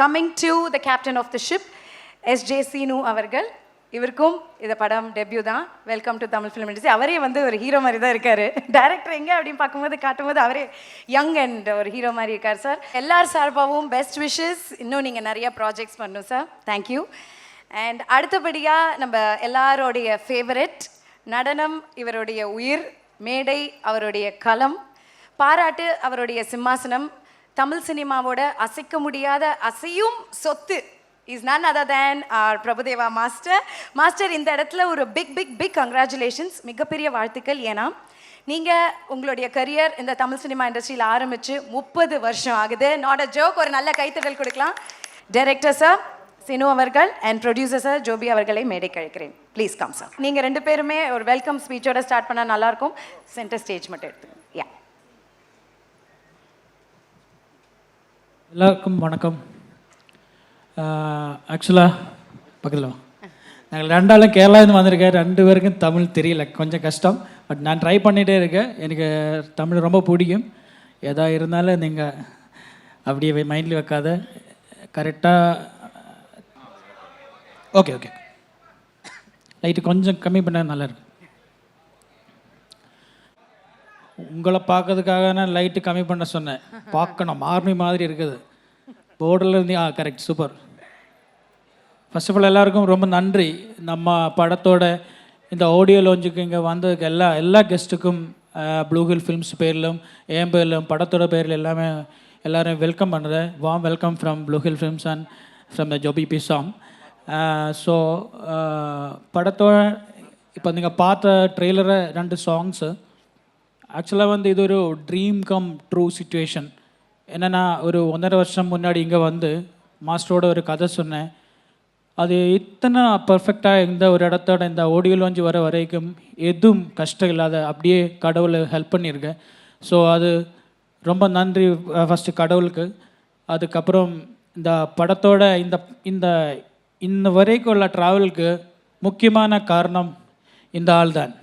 Coming to the captain of the ship SJ Seenu அவர்கள். இவருக்கும் இந்த படம் டெபியூ தான். Welcome to Tamil film industry. அவரே வந்து ஒரு ஹீரோ மாதிரி தான் இருக்காரு. டைரக்டர் எங்கே அப்படின்னு பார்க்கும்போது காட்டும்போது அவரே யங் அண்ட் ஒரு ஹீரோ மாதிரி இருக்கார் சார். எல்லார் சார்பாகவும் பெஸ்ட் விஷஸ். இன்னும் நீங்கள் நிறைய ப்ராஜெக்ட்ஸ் பண்ணணும் சார். தேங்க்யூ. அண்ட் அடுத்தபடியாக நம்ம எல்லாரோடைய ஃபேவரட், நடனம் இவருடைய உயிர், மேடை அவருடைய களம், பாராட்டு அவருடைய சிம்மாசனம், தமிழ் சினிமாவோட அசைக்க முடியாத அசையும் சொத்து is none other than our Prabhudeva master. இந்த இடத்துல ஒரு big congratulations, மிகப்பெரிய வாழ்த்துக்கள். ஏன்னா நீங்கள் உங்களுடைய கரியர் இந்த தமிழ் சினிமா இண்டஸ்ட்ரியில் ஆரம்பித்து 30 வருஷம் ஆகுது. Not a joke. ஒரு நல்ல கைத்தட்டல் கொடுக்கலாம். டைரக்டர் சார் சினு அவர்கள் அண்ட் ப்ரொடியூசர் சார் ஜோபி அவர்களை மேடை கழிக்கிறேன். Please come sir. நீங்கள் 2 பேருமே ஒரு வெல்கம் ஸ்பீச்சோட ஸ்டார்ட் பண்ணால் நல்லாயிருக்கும். சென்டர் ஸ்டேஜ் மட்டும் எடுத்துக்கோங்க. யா, எல்லாருக்கும் வணக்கம். ஆக்சுவலாக பக்கத்தில் நாங்கள் 2 ஆளும் கேரளாவிலேருந்து வந்திருக்கேன். 2 பேருக்கும் தமிழ் தெரியல, கொஞ்சம் கஷ்டம். பட் நான் ட்ரை பண்ணிகிட்டே இருக்கேன். எனக்கு தமிழ் ரொம்ப பிடிக்கும். எதா இருந்தாலும் நீங்கள் அப்படியே மைண்டில் வைக்காத, கரெக்டாக ஓகே லைட்டு கொஞ்சம் கம்மி பண்ண நல்லாயிருக்கு. உங்களை பார்க்கறதுக்காக நான் லைட்டு கம்மி பண்ண சொன்னேன். பார்க்கணும், ஆர்மி மாதிரி இருக்குது போர்டில் இருந்து. Correct, super. First of all எல்லாருக்கும் ரொம்ப நன்றி. நம்ம படத்தோட இந்த ஆடியோ லான்ச்சுக்கு இங்கே வந்ததுக்கு எல்லா கெஸ்ட்டுக்கும் ப்ளூ ஹில் ஃபிலிம்ஸ் பேரிலும் என் பேரிலும் படத்தோட பேரில் எல்லோரும் வெல்கம் பண்ணுறேன். Warm welcome from Blue Hill Films and from the Jobi P Sang. So படத்தோட இப்போ நீங்கள் பார்த்த ட்ரெய்லரை 2 சாங்ஸு ஆக்சுவலாக வந்து இது ஒரு ட்ரீம் கம் ட்ரூ சிச்சுவேஷன். என்னென்னா ஒரு 1.5 வருஷம் முன்னாடி இங்கே வந்து மாஸ்டரோட ஒரு கதை சொன்னேன். அது இத்தனை பர்ஃபெக்டாக இந்த ஒரு இடத்தோட இந்த ஆடியோ லான்ச் வர வரைக்கும் எதுவும் கஷ்டம் இல்லாத அப்படியே கடவுளை ஹெல்ப் பண்ணியிருக்கேன். ஸோ அது ரொம்ப நன்றி ஃபஸ்ட்டு கடவுளுக்கு. அதுக்கப்புறம் இந்த படத்தோட இந்த வரைக்கும் உள்ள ட்ராவலுக்கு முக்கியமான காரணம் இந்த ஆள் தான்,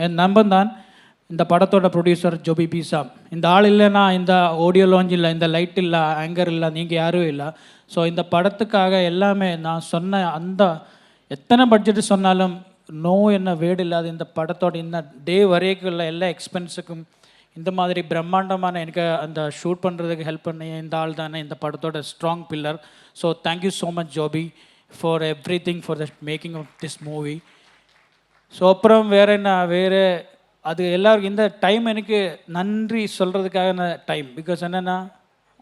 என் நம்பன் தான். இந்த படத்தோட ப்ரொடியூசர் ஜோபி பி சாம். இந்த ஆள் இல்லைன்னா இந்த ஆடியோ லான்ச் இல்லை, இந்த லைட் இல்லை, ஆங்கர் இல்லை, நீங்கள் யாரும் இல்லை. ஸோ இந்த படத்துக்காக எல்லாமே நான் சொன்ன அந்த எத்தனை பட்ஜெட்டு சொன்னாலும் நோ என்ன வேடு இல்லாத இந்த படத்தோட இந்த டே வரைக்கும் உள்ள எல்லா எக்ஸ்பென்ஸுக்கும் இந்த மாதிரி பிரம்மாண்டமான எனக்கு அந்த ஷூட் பண்ணுறதுக்கு ஹெல்ப் பண்ணி இந்த ஆள் தானே இந்த படத்தோட strong pillar. So thank you so much Jobi for everything for the making of this movie. So அப்புறம் வேறு அது எல்லோருக்கும் இந்த டைம் எனக்கு நன்றி சொல்கிறதுக்கான டைம். பிகாஸ் என்னென்னா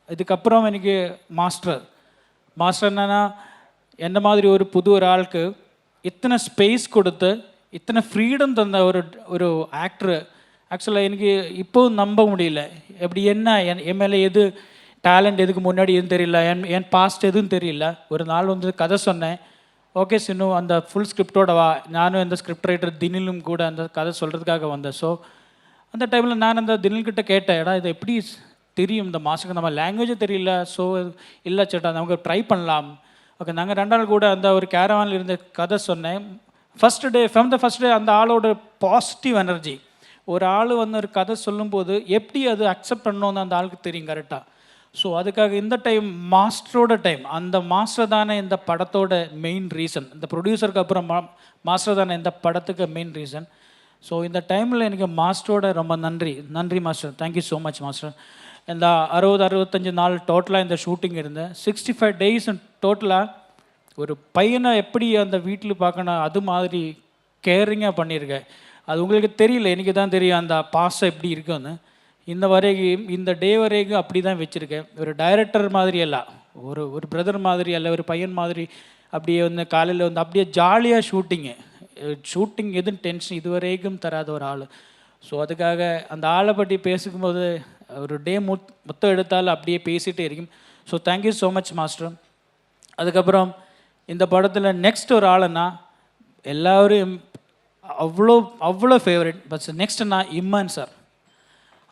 இதுக்கப்புறம் எனக்கு மாஸ்டர் என்னென்னா என்ன மாதிரி ஒரு புது ஒரு ஆளுக்கு இத்தனை ஸ்பேஸ் கொடுத்து இத்தனை ஃப்ரீடம் தந்த ஒரு ஆக்டரு ஆக்சுவலாக எனக்கு இப்போவும் நம்ப முடியல. எப்படி என்ன என் மேலே எது டேலண்ட் எதுக்கு முன்னாடி எதுவும் தெரியல, என் பாஸ்ட் எதுவும் தெரியல. ஒரு நாள் வந்து கதை சொன்னேன். ஓகே சின்னு அந்த ஃபுல் ஸ்கிரிப்டோட வா. நானும் இந்த ஸ்கிரிப்ட் ரைட்டர் தினிலும் கூட அந்த கதை சொல்கிறதுக்காக வந்தேன். ஸோ அந்த டைமில் நான் அந்த தினில்கிட்ட கேட்டேன், ஏடா இதை எப்படி தெரியும் இந்த மாதத்துக்கு நம்ம லாங்குவேஜே தெரியல. ஸோ இல்லை சேட்டா நமக்கு ட்ரை பண்ணலாம். ஓகே, நாங்கள் 2 நாள் கூட அந்த ஒரு கேரவானில் இருந்த கதை சொன்னேன். ஃப்ரம் த ஃபஸ்ட் டே அந்த ஆளோட பாசிட்டிவ் எனர்ஜி. ஒரு ஆள் வந்து ஒரு கதை சொல்லும்போது எப்படி அது அக்செப்ட் பண்ணணும்னு அந்த ஆளுக்கு தெரியும் கரெக்டாக. ஸோ அதுக்காக இந்த டைம் மாஸ்டரோட டைம், அந்த மாஸ்டர் தானே இந்த படத்தோட மெயின் ரீசன். இந்த ப்ரொடியூசருக்கு அப்புறம் மாஸ்டர் தானே இந்த படத்துக்கு மெயின் ரீசன். ஸோ இந்த டைமில் எனக்கு மாஸ்டரோட ரொம்ப நன்றி master. Thank you so much master. இந்த 60-65 நாள் டோட்டலாக இந்த ஷூட்டிங் இருந்தேன். 65 டேஸ் டோட்டலாக ஒரு பையனை எப்படி அந்த வீட்டில் பார்க்கணும் அது மாதிரி கேரிங்காக பண்ணியிருக்கேன். அது உங்களுக்கு தெரியல, எனக்கு தான் தெரியும் அந்த பாசம் எப்படி இருக்குன்னு. இந்த டே வரைக்கும் அப்படி தான் வச்சுருக்கேன். ஒரு டைரக்டர் மாதிரி அல்ல, ஒரு பிரதர் மாதிரி அல்ல, ஒரு பையன் மாதிரி அப்படியே வந்து காலையில் வந்து அப்படியே ஜாலியாக ஷூட்டிங் எதுவும் டென்ஷன் இது வரைக்கும் தராத ஒரு ஆள். ஸோ அதுக்காக அந்த ஆளை பற்றி பேசும்போது ஒரு டே மொத்தம் எடுத்தாலும் அப்படியே பேசிகிட்டே இருக்கும். So thank you so much master. அதுக்கப்புறம் இந்த படத்தில் நெக்ஸ்ட் ஒரு ஆளுன்னா எல்லோரும் அவ்வளோ ஃபேவரட். பட் நெக்ஸ்ட்னா இம்மான் சார்.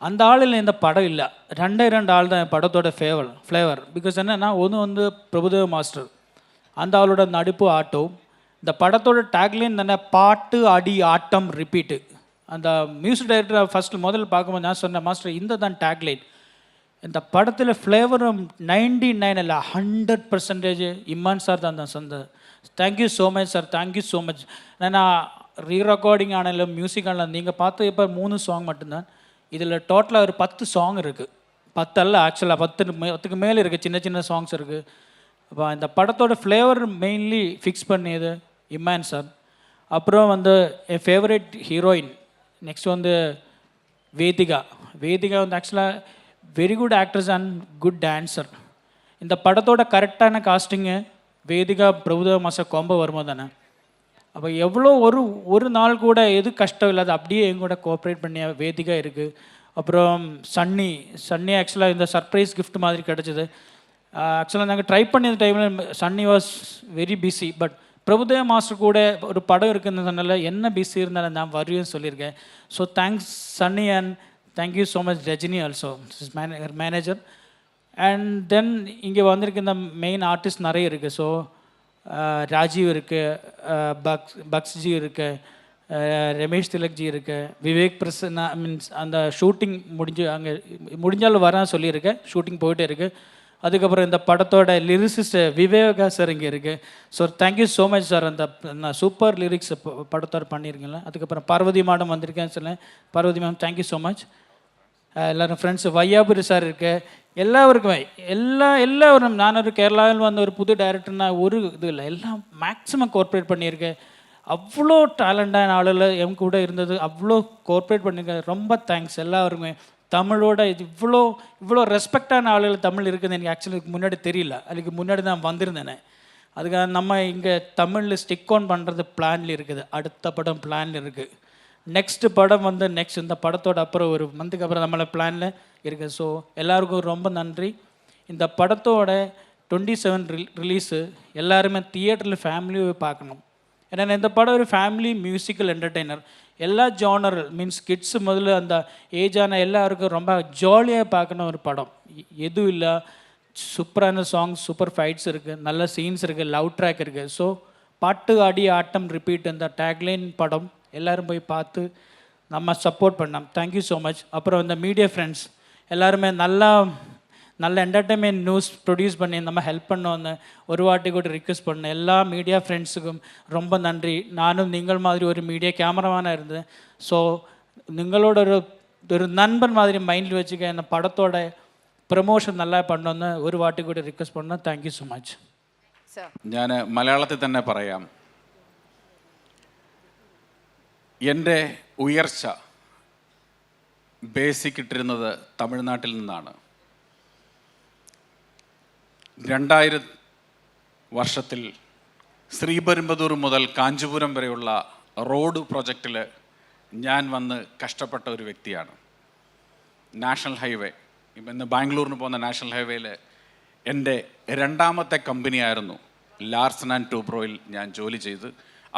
அந்த ஆளில் இந்த படம் இல்லை, 2 ஆள் தான் படத்தோட ஃப்ளேவர். பிகாஸ் என்னென்னா ஒன்று வந்து பிரபுதேவ மாஸ்டர், அந்த ஆளோட நடிப்பு ஆட்டம். இந்த படத்தோட டேக்லைன் தானே பாட்டு அடி ஆட்டம் ரிப்பீட்டு. அந்த மியூசிக் டைரக்டர் ஃபஸ்ட்டு முதல்ல பார்க்கும்போது நான் சொன்னேன் மாஸ்டர் இந்த தான் டேக்லைன். இந்த படத்தில் ஃப்ளேவரும் 99 இல்லை 100% இம்மான் சார் தான் தான் சொந்த. Thank you so much sir, thank you so much. நான் ரீ ரெக்கார்டிங் ஆனாலும் மியூசிக் ஆனாலும் நீங்கள் பார்த்து இப்போ 3 சாங் மட்டும்தான். இதில் டோட்டலாக ஒரு 10 சாங் இருக்குது. 10 அல்ல, ஆக்சுவலாக 10க்கு மேலே இருக்குது, சின்ன சின்ன சாங்ஸ் இருக்குது. அப்போ இந்த படத்தோட ஃப்ளேவர் மெயின்லி ஃபிக்ஸ் பண்ணியது இம்மான் சார். அப்புறம் வந்து என் ஃபேவரட் ஹீரோயின் நெக்ஸ்ட் வந்து வேதிகா. வேதிகா வந்து ஆக்சுவலாக very good actress and good dancer. இந்த படத்தோட கரெக்டான காஸ்டிங்கு வேதிகா பிரபுதேவா மாஸ்டர் காம்போ வரும்போது தானே. அப்போ எவ்வளோ ஒரு நாள் கூட எது கஷ்டம் இல்லாத அப்படியே எங்க கூட கோஆப்ரேட் பண்ணிய வேதிகா இருக்குது. அப்புறம் சன்னி ஆக்சுவலாக இந்த சர்ப்ரைஸ் கிஃப்ட் மாதிரி கிடச்சிது. ஆக்சுவலாக நாங்கள் ட்ரை பண்ணிய டைமில் Sunny was very busy. But Prabhudeva master கூட ஒரு படம் இருக்குன்றதுனால என்ன பிஸி இருந்தாலும் நான் வருவேன்னு சொல்லியிருக்கேன். So thanks Sunny and thank you so much Rajini also manager. And then இங்கே வந்திருக்க இந்த மெயின் ஆர்டிஸ்ட் நிறைய இருக்குது. ஸோ ராஜீவ் இருக்குது, பக்ஸ்ஜி இருக்குது, ரமேஷ் திலக்ஜி இருக்குது, விவேக் பிரசன்னா மீன்ஸ் அந்த ஷூட்டிங் அங்கே முடிஞ்சாலும் வரேன் சொல்லியிருக்கேன். ஷூட்டிங் போயிட்டே இருக்குது. அதுக்கப்புறம் இந்த படத்தோட லிரிசிஸ்ட் விவேகா சார் இங்கே இருக்குது. So thank you so much sir. அந்த சூப்பர் லிரிக்ஸ் படத்தோட பண்ணியிருக்கீங்களா. அதுக்கப்புறம் பார்வதி மேடம் வந்திருக்கேன்னு சொன்னேன். Parvathi ma'am thank you so much. எல்லோரும் ஃப்ரெண்ட்ஸ் வையாபுரி சார் இருக்கு, எல்லாருக்குமே எல்லாரும். நான் ஒரு கேரளாவில் வந்த ஒரு புது டைரக்டர்னா ஒரு இது இல்லை, எல்லாம் மேக்ஸிமம் கோஆப்ரேட் பண்ணியிருக்கேன். அவ்வளோ டேலண்டான ஆளுகள் என் கூட இருந்தது, அவ்வளோ கோஆப்ரேட் பண்ணியிருக்கேன். ரொம்ப தேங்க்ஸ் எல்லாருமே. தமிழோட இது இவ்வளோ ரெஸ்பெக்டான ஆளுகள் தமிழ் இருக்குதுன்னு எனக்கு ஆக்சுவலி முன்னாடி தெரியல. அதுக்கு முன்னாடி நான் வந்திருந்தேனே. அதுக்காக நம்ம இங்கே தமிழில் ஸ்டிக் ஆன் பண்ணுறது பிளானில் இருக்குது. அடுத்த படம் பிளானில் இருக்குது. நெக்ஸ்ட் படம் வந்து இந்த படத்தோட அப்புறம் ஒரு மந்த்துக்கு அப்புறம் நம்மளை பிளானில் இருக்குது. ஸோ எல்லாருக்கும் ரொம்ப நன்றி. இந்த படத்தோட 27 ரிலீஸு எல்லாருமே தியேட்டரில் ஃபேமிலியை பார்க்கணும். ஏன்னா இந்த படம் ஒரு ஃபேமிலி மியூசிக்கல் என்டர்டெய்னர். எல்லா ஜானர் மீன்ஸ் கிட்ஸு முதல்ல அந்த ஏஜான எல்லாருக்கும் ரொம்ப ஜாலியாக பார்க்கணும் ஒரு படம். எதுவும் இல்லை, சூப்பரான சாங்ஸ், சூப்பர் ஃபைட்ஸ் இருக்குது, நல்ல சீன்ஸ் இருக்குது, லவ் ட்ராக் இருக்குது. ஸோ பாட்டு ஆடி ஆட்டம் ரிப்பீட் இந்த டேக்லைன் படம் எல்லோரும் போய் பார்த்து நம்ம சப்போர்ட் பண்ணோம். Thank you so much. அப்புறம் இந்த மீடியா ஃப்ரெண்ட்ஸ் எல்லாருமே நல்ல என்டர்டெயின்மெண்ட் நியூஸ் ப்ரொடியூஸ் பண்ணி நம்ம ஹெல்ப் பண்ணோன்னு ஒரு வாட்டி கூட ரிக்வெஸ்ட் பண்ணேன். எல்லா மீடியா ஃப்ரெண்ட்ஸுக்கும் ரொம்ப நன்றி. நானும் நீங்கள் மாதிரி ஒரு மீடியா கேமராமேனாக இருந்தேன். ஸோ നിങ്ങളോട് ഒരു നൻപൻ മാതിരി മൈൻഡിൽ വെച്ച് എന്ന പടത്തോടെ പ്രൊമോഷൻ നല്ല പണ്ടൊന്ന് ഒരു വാട്ടി കൂടി റിക്വസ്റ്റ് பண்ண. Thank you so much. ഞാൻ മലയാളത്തിൽ തന്നെ പറയാം. എൻ്റെ ഉയർച്ച ബേസിക് ഇട്ടിരുന്നത് തമിഴ്നാട്ടിൽ നിന്നാണ്. 2000 വർഷത്തിൽ ശ്രീപെരുമ്പതൂർ മുതൽ കാഞ്ചീപുരം വരെയുള്ള റോഡ് പ്രൊജക്റ്റിൽ ഞാൻ വന്ന് കഷ്ടപ്പെട്ട ഒരു വ്യക്തിയാണ്. നാഷണൽ ഹൈവേ, ഇന്ന് ബാംഗ്ലൂരിന് പോകുന്ന നാഷണൽ ഹൈവേയിൽ എൻ്റെ രണ്ടാമത്തെ കമ്പനിയായിരുന്നു ലാർസൻ ആൻഡ് ടൂബ്രോയിൽ ഞാൻ ജോലി ചെയ്ത്.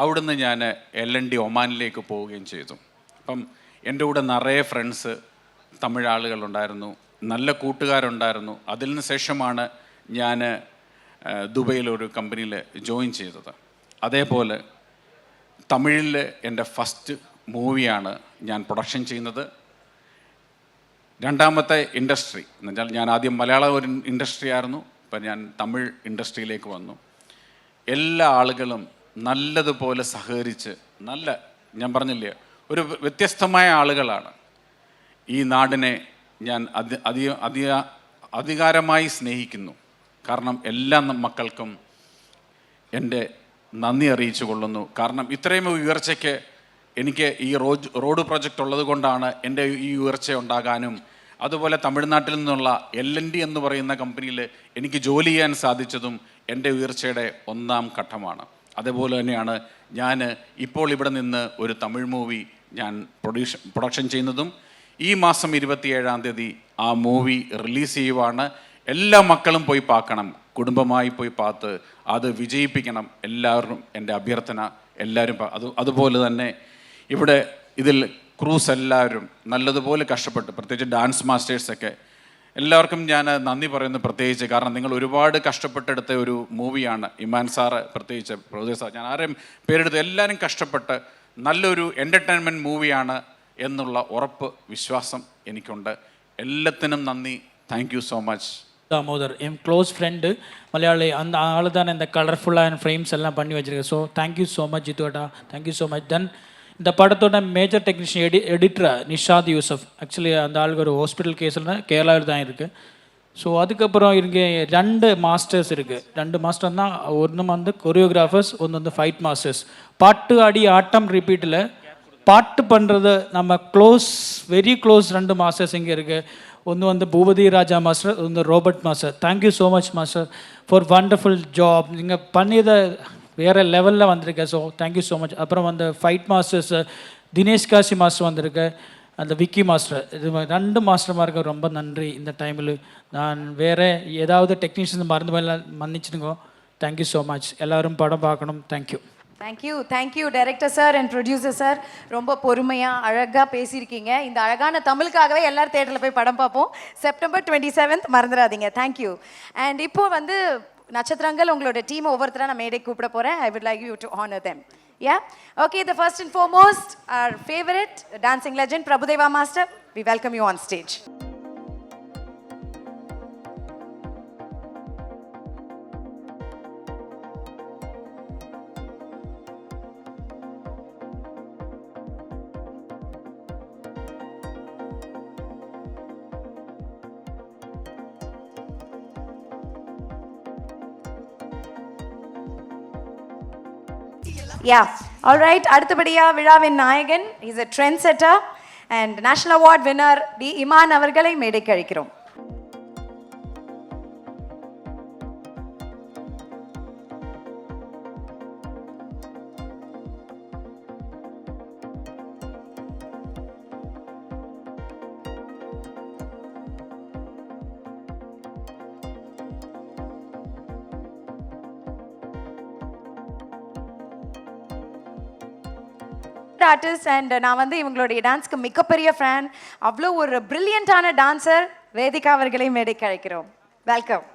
അവിടുന്ന് ഞാൻ LND ഒമാനിലേക്ക് പോവുകയും ചെയ്തു. അപ്പം എൻ്റെ കൂടെ നിറയെ ഫ്രണ്ട്സ് തമിഴ് ആളുകളുണ്ടായിരുന്നു, നല്ല കൂട്ടുകാരുണ്ടായിരുന്നു. അതിന് ശേഷമാണ് ഞാൻ ദുബൈയിലൊരു കമ്പനിയിൽ ജോയിൻ ചെയ്തത്. അതേപോലെ തമിഴിൽ എൻ്റെ ഫസ്റ്റ് മൂവിയാണ് ഞാൻ പ്രൊഡക്ഷൻ ചെയ്യുന്നത്. രണ്ടാമത്തെ ഇൻഡസ്ട്രി എന്ന് വെച്ചാൽ ഞാൻ ആദ്യം മലയാളം ഒരു ഇൻഡസ്ട്രി ആയിരുന്നു, ഇപ്പം ഞാൻ തമിഴ് ഇൻഡസ്ട്രിയിലേക്ക് വന്നു. എല്ലാ ആളുകളും നല്ലതുപോലെ സഹകരിച്ച് ഞാൻ പറഞ്ഞില്ലേ, ഒരു വ്യത്യസ്തമായ ആളുകളാണ്. ഈ നാടിനെ ഞാൻ അധികാരമായി സ്നേഹിക്കുന്നു. കാരണം എല്ലാ മക്കൾക്കും എൻ്റെ നന്ദി അറിയിച്ചു കൊള്ളുന്നു. കാരണം ഇത്രയും ഉയർച്ചയ്ക്ക് എനിക്ക് ഈ റോഡ് പ്രൊജക്റ്റ് ഉള്ളത് കൊണ്ടാണ് എൻ്റെ ഈ ഉയർച്ച ഉണ്ടാകാനും, അതുപോലെ തമിഴ്നാട്ടിൽ നിന്നുള്ള LND എന്ന് പറയുന്ന കമ്പനിയിൽ എനിക്ക് ജോലി ചെയ്യാൻ സാധിച്ചതും എൻ്റെ ഉയർച്ചയുടെ ഒന്നാം ഘട്ടമാണ്. അതേപോലെ തന്നെയാണ് ഞാൻ ഇപ്പോൾ ഇവിടെ നിന്ന് ഒരു തമിഴ് മൂവി ഞാൻ പ്രൊഡക്ഷൻ ചെയ്യുന്നതും. ഈ മാസം 27-ാം തീയതി ആ മൂവി റിലീസ് ചെയ്യുവാണ്. എല്ലാ മക്കളും പോയി பார்ക്കണം, കുടുംബമായി പോയി பார்த்து അത് വിജയിപ്പിക്കണം. എല്ലാവരും എൻ്റെ അഭ്യർത്ഥന, എല്ലാവരും അതുപോലെ തന്നെ ഇവിടെ ഇതിൽ ക്രൂസ് എല്ലാവരും നല്ലതുപോലെ കഷ്ടപ്പെട്ട്, പ്രത്യേകിച്ച് ഡാൻസ് മാസ്റ്റേഴ്സൊക്കെ എല്ലാവർക്കും ഞാൻ നന്ദി പറയുന്നു പ്രത്യേകിച്ച്. കാരണം നിങ്ങൾ ഒരുപാട് കഷ്ടപ്പെട്ടെടുത്ത ഒരു മൂവിയാണ്. ഇമാൻ സാറ് പ്രത്യേകിച്ച്, പ്രൊഡ്യൂസർ സാർ, ഞാൻ ആരെയും പേരെടുത്ത് എല്ലാവരും കഷ്ടപ്പെട്ട് നല്ലൊരു എൻ്റർടൈൻമെൻറ്റ് മൂവിയാണ് എന്നുള്ള ഉറപ്പ്, വിശ്വാസം എനിക്കുണ്ട്. എല്ലാത്തിനും നന്ദി. Thank you so much. தாமோதர் என் க்ளோஸ் ஃப்ரெண்டு மலையாளி, அந்த ஆள் தான் இந்த கலர்ஃபுல்லாக ஃப்ரேம்ஸ் எல்லாம் பண்ணி வச்சுருக்கேன். ஸோ தேங்க்யூ ஸோ மச் ஜித்துவேட்டா, தேங்க்யூ ஸோ மச். தென் இந்த படத்தோட மேஜர் டெக்னீஷியன் எடிட்டரா நிஷாத் யூசப். ஆக்சுவலி அந்த ஆளுக்கு ஒரு ஹாஸ்பிட்டல் கேஸில் கேரளாவில் தான் இருக்குது. ஸோ அதுக்கப்புறம் இங்கே 2 மாஸ்டர்ஸ் இருக்குது. 2 மாஸ்டர் தான், ஒன்று வந்து கொரியோகிராஃபர்ஸ், ஒன்று வந்து ஃபைட் மாஸ்டர்ஸ். பாட்டு ஆடி ஆட்டம் ரிப்பீட்டில் பாட்டு பண்ணுறது நம்ம வெரி க்ளோஸ் 2 மாஸ்டர்ஸ் இங்கே இருக்குது. ஒன்று வந்து பூபதி ராஜா மாஸ்டர், ஒன்று Robert master. Thank you so much master for wonderful job. நீங்கள் பண்ணியதை வேறு லெவலில் வந்திருக்கேன். So thank you so much. அப்புறம் வந்து fight masters Dinesh Kasi master வந்திருக்கு, அந்த விக்கி மாஸ்டர். இது 2 மாஸ்டர்மாருக்கு ரொம்ப நன்றி. இந்த டைமில் நான் வேறு ஏதாவது டெக்னீஷியன் மறந்து மன்னிச்சுடுங்க. Thank you so much. எல்லோரும் படம் பார்க்கணும். Thank you. Thank you director sir and producer sir. ரொம்ப பொறுமையாக அழகாக பேசியிருக்கீங்க. இந்த அழகான தமிழுக்காகவே எல்லாரும் தேட்டரில் போய் படம் பார்ப்போம். செப்டம்பர் 27 மறந்துடாதீங்க. தேங்க்யூ. அண்ட் இப்போ வந்து நட்சத்திரங்கள் உங்களோட டீம் ஒவ்வொருத்தராக நான் மேடை கூப்பிட போகிறேன். I would like you to honour them. Yeah? Okay, the first and foremost, our favorite dancing legend, Prabhudeva Master. We welcome you on stage. Yeah. All right. அடுத்தபடியா விழாவின் நாயகன், he's a trendsetter and national award winner D Imman அவர்களை மேடைக்கு அழைக்கிறோம். Artist and நான் வந்து இவங்களுடைய டான்ஸ்க்கு மிகப்பெரிய ஃபேன். அவ்வளோ ஒரு பிரில்லியண்டான டான்சர் வேதிகா அவர்களை மேடைக்கு அழைக்கிறோம். வெல்கம்.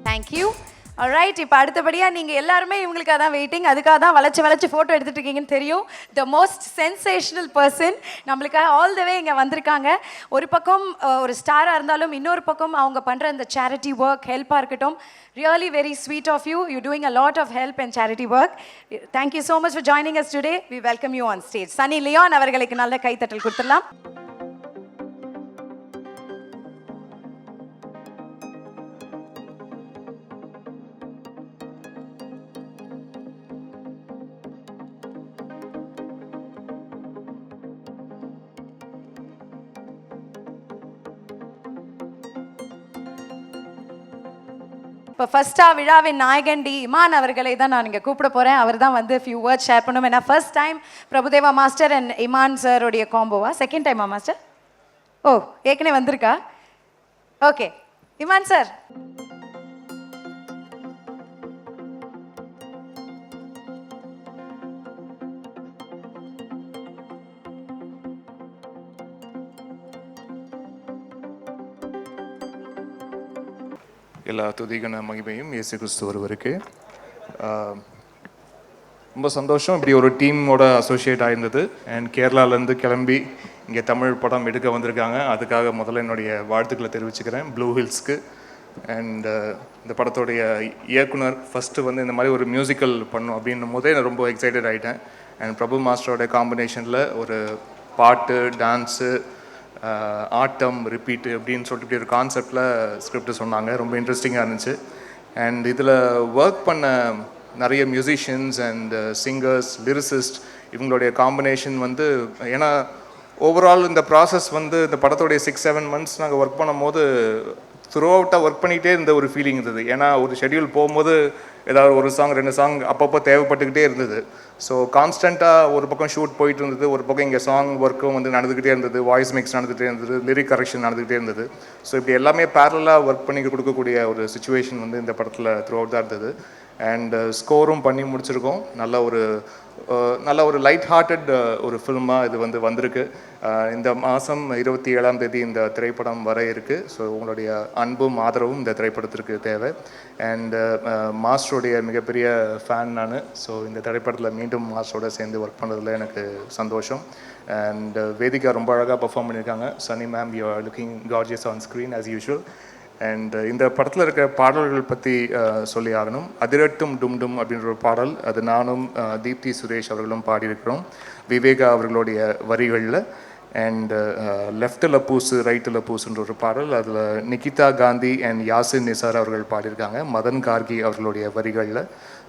தேங்க்யூ. ஆல்ரைட், இப்போ அடுத்தபடியாக நீங்கள் எல்லாருமே இவங்களுக்காக தான் வெயிட்டிங். அதுக்காக தான் வளைச்சு ஃபோட்டோ எடுத்துகிட்டு இருக்கீங்கன்னு தெரியும். த மோஸ்ட் சென்சேஷனல் பர்சன் நம்மளுக்காக ஆல் த வே இங்கே வந்திருக்காங்க. ஒரு பக்கம் ஒரு ஸ்டாராக இருந்தாலும் இன்னொரு பக்கம் அவங்க பண்ணுற இந்த சேரிட்டி ஒர்க் ஹெல்ப்பாக இருக்கட்டும். Really very sweet of you. You doing a lot of help and charity work. Thank you so much for joining us today. We welcome you on stage. Sunny Leone அவர்களுக்கு நல்ல கைத்தட்டல் கொடுத்துடலாம். இப்போ ஃபர்ஸ்ட்டாக விழாவின் நாயகன் டி இமான் அவர்களை தான் நான் இங்கே கூப்பிட போகிறேன். அவர் தான் வந்து ஃபியூ வேர்ட்ஸ் ஷேர் பண்ணுவோம். ஏன்னா first time Prabhudeva master and Imman சாரோடைய காம்போவா? செகண்ட் டைமா மாஸ்டர்? ஓ, ஏற்கனவே வந்திருக்கா? Okay, Imman sir. எல்லா துதிகன மகிமையும் இயேசு கிறிஸ்து ஒருவருக்கு. ரொம்ப சந்தோஷம் இப்படி ஒரு டீமோட அசோசியேட் ஆயிருந்தது. அண்ட் கேரளாலேருந்து கிளம்பி இங்கே தமிழ் படம் எடுக்க வந்திருக்காங்க. அதுக்காக முதல்ல என்னுடைய வாழ்த்துக்களை தெரிவிச்சுக்கிறேன் ப்ளூ ஹில்ஸ்க்கு. அண்ட் இந்த படத்தோடைய இயக்குனர் ஃபஸ்ட்டு வந்து இந்த மாதிரி ஒரு மியூசிக்கல் பண்ணும் அப்படின்னும் போதே நான் ரொம்ப எக்ஸைட்டட் ஆகிட்டேன். அண்ட் பிரபு மாஸ்டரோட காம்பினேஷனில் ஒரு பாட்டு, டான்ஸு, ஆட்டம், ரிப்பீட்டு அப்படின்னு சொல்லிட்டு இப்படி ஒரு கான்செப்டில் ஸ்கிரிப்ட் சொன்னாங்க. ரொம்ப இன்ட்ரெஸ்டிங்காக இருந்துச்சு. அண்ட் இதில் ஒர்க் பண்ண நிறைய மியூசிஷியன்ஸ் அண்ட் சிங்கர்ஸ், லிரிசிஸ்ட், இவங்களுடைய காம்பினேஷன் வந்து, ஏன்னா ஓவரால் இந்த ப்ராசஸ் வந்து இந்த படத்தோடைய 6-7 months நாங்கள் ஒர்க் பண்ணும் போது த்ரூ அவுட்டாக ஒர்க் பண்ணிகிட்டே இருந்த ஒரு ஃபீலிங் இருந்தது. ஏன்னா ஒரு ஷெட்யூல் போகும்போது ஏதாவது ஒரு சாங் 2 சாங் அப்பப்போ தேவைப்பட்டுக்கிட்டே இருந்தது. ஸோ கான்ஸ்டண்ட்டாக ஒரு பக்கம் ஷூட் போயிட்டு இருந்தது, ஒரு பக்கம் இங்கே சாங் ஒர்க்கும் வந்து நடந்துக்கிட்டே இருந்தது, வாய்ஸ் மிக்ஸ் நடந்துகிட்டே இருந்தது, லிரிக் கரெக்ஷன் நடந்துகிட்டே இருந்தது. ஸோ இப்படி எல்லாமே பேரலாக ஒர்க் பண்ணி கொடுக்கக்கூடிய ஒரு சுச்சுவேஷன் வந்து இந்த படத்தில் த்ரூ அவுட் தான் இருந்தது. அண்ட் ஸ்கோரும் பண்ணி முடிச்சிருக்கோம். நல்ல ஒரு லைட் ஹார்ட்டட் ஒரு ஃபில்மாக இது வந்திருக்கு. இந்த மாதம் 27ஆம் தேதி இந்த திரைப்படம் வர இருக்குது. ஸோ உங்களுடைய அன்பும் ஆதரவும் இந்த திரைப்படத்திற்கு தேவை. அண்ட் மாஸ்டருடைய மிகப்பெரிய ஃபேன் நான். ஸோ இந்த திரைப்படத்தில் மீண்டும் மாஸ்டரோட சேர்ந்து ஒர்க் பண்ணுறதுல எனக்கு சந்தோஷம். அண்ட் வேதிகா ரொம்ப அழகாக பர்ஃபார்ம் பண்ணியிருக்காங்க. Sunny ma'am, you are looking gorgeous on screen as usual. And இந்த படத்தில் இருக்கிற பாடல்கள் பற்றி சொல்லி ஆகணும். அதிரட்டும் டும் டும் அப்படின்ற ஒரு பாடல், அது நானும் தீப்தி சுரேஷ் அவர்களும் பாடியிருக்கிறோம், விவேகா அவர்களுடைய வரிகளில். அண்ட் லெஃப்டில் பூசு ரைட்டில் பூசுன்ற ஒரு பாடல், அதில் நிகிதா காந்தி அண்ட் யாசின் நிசார் அவர்கள் பாடியிருக்காங்க, மதன் கார்கி அவர்களுடைய வரிகளில்.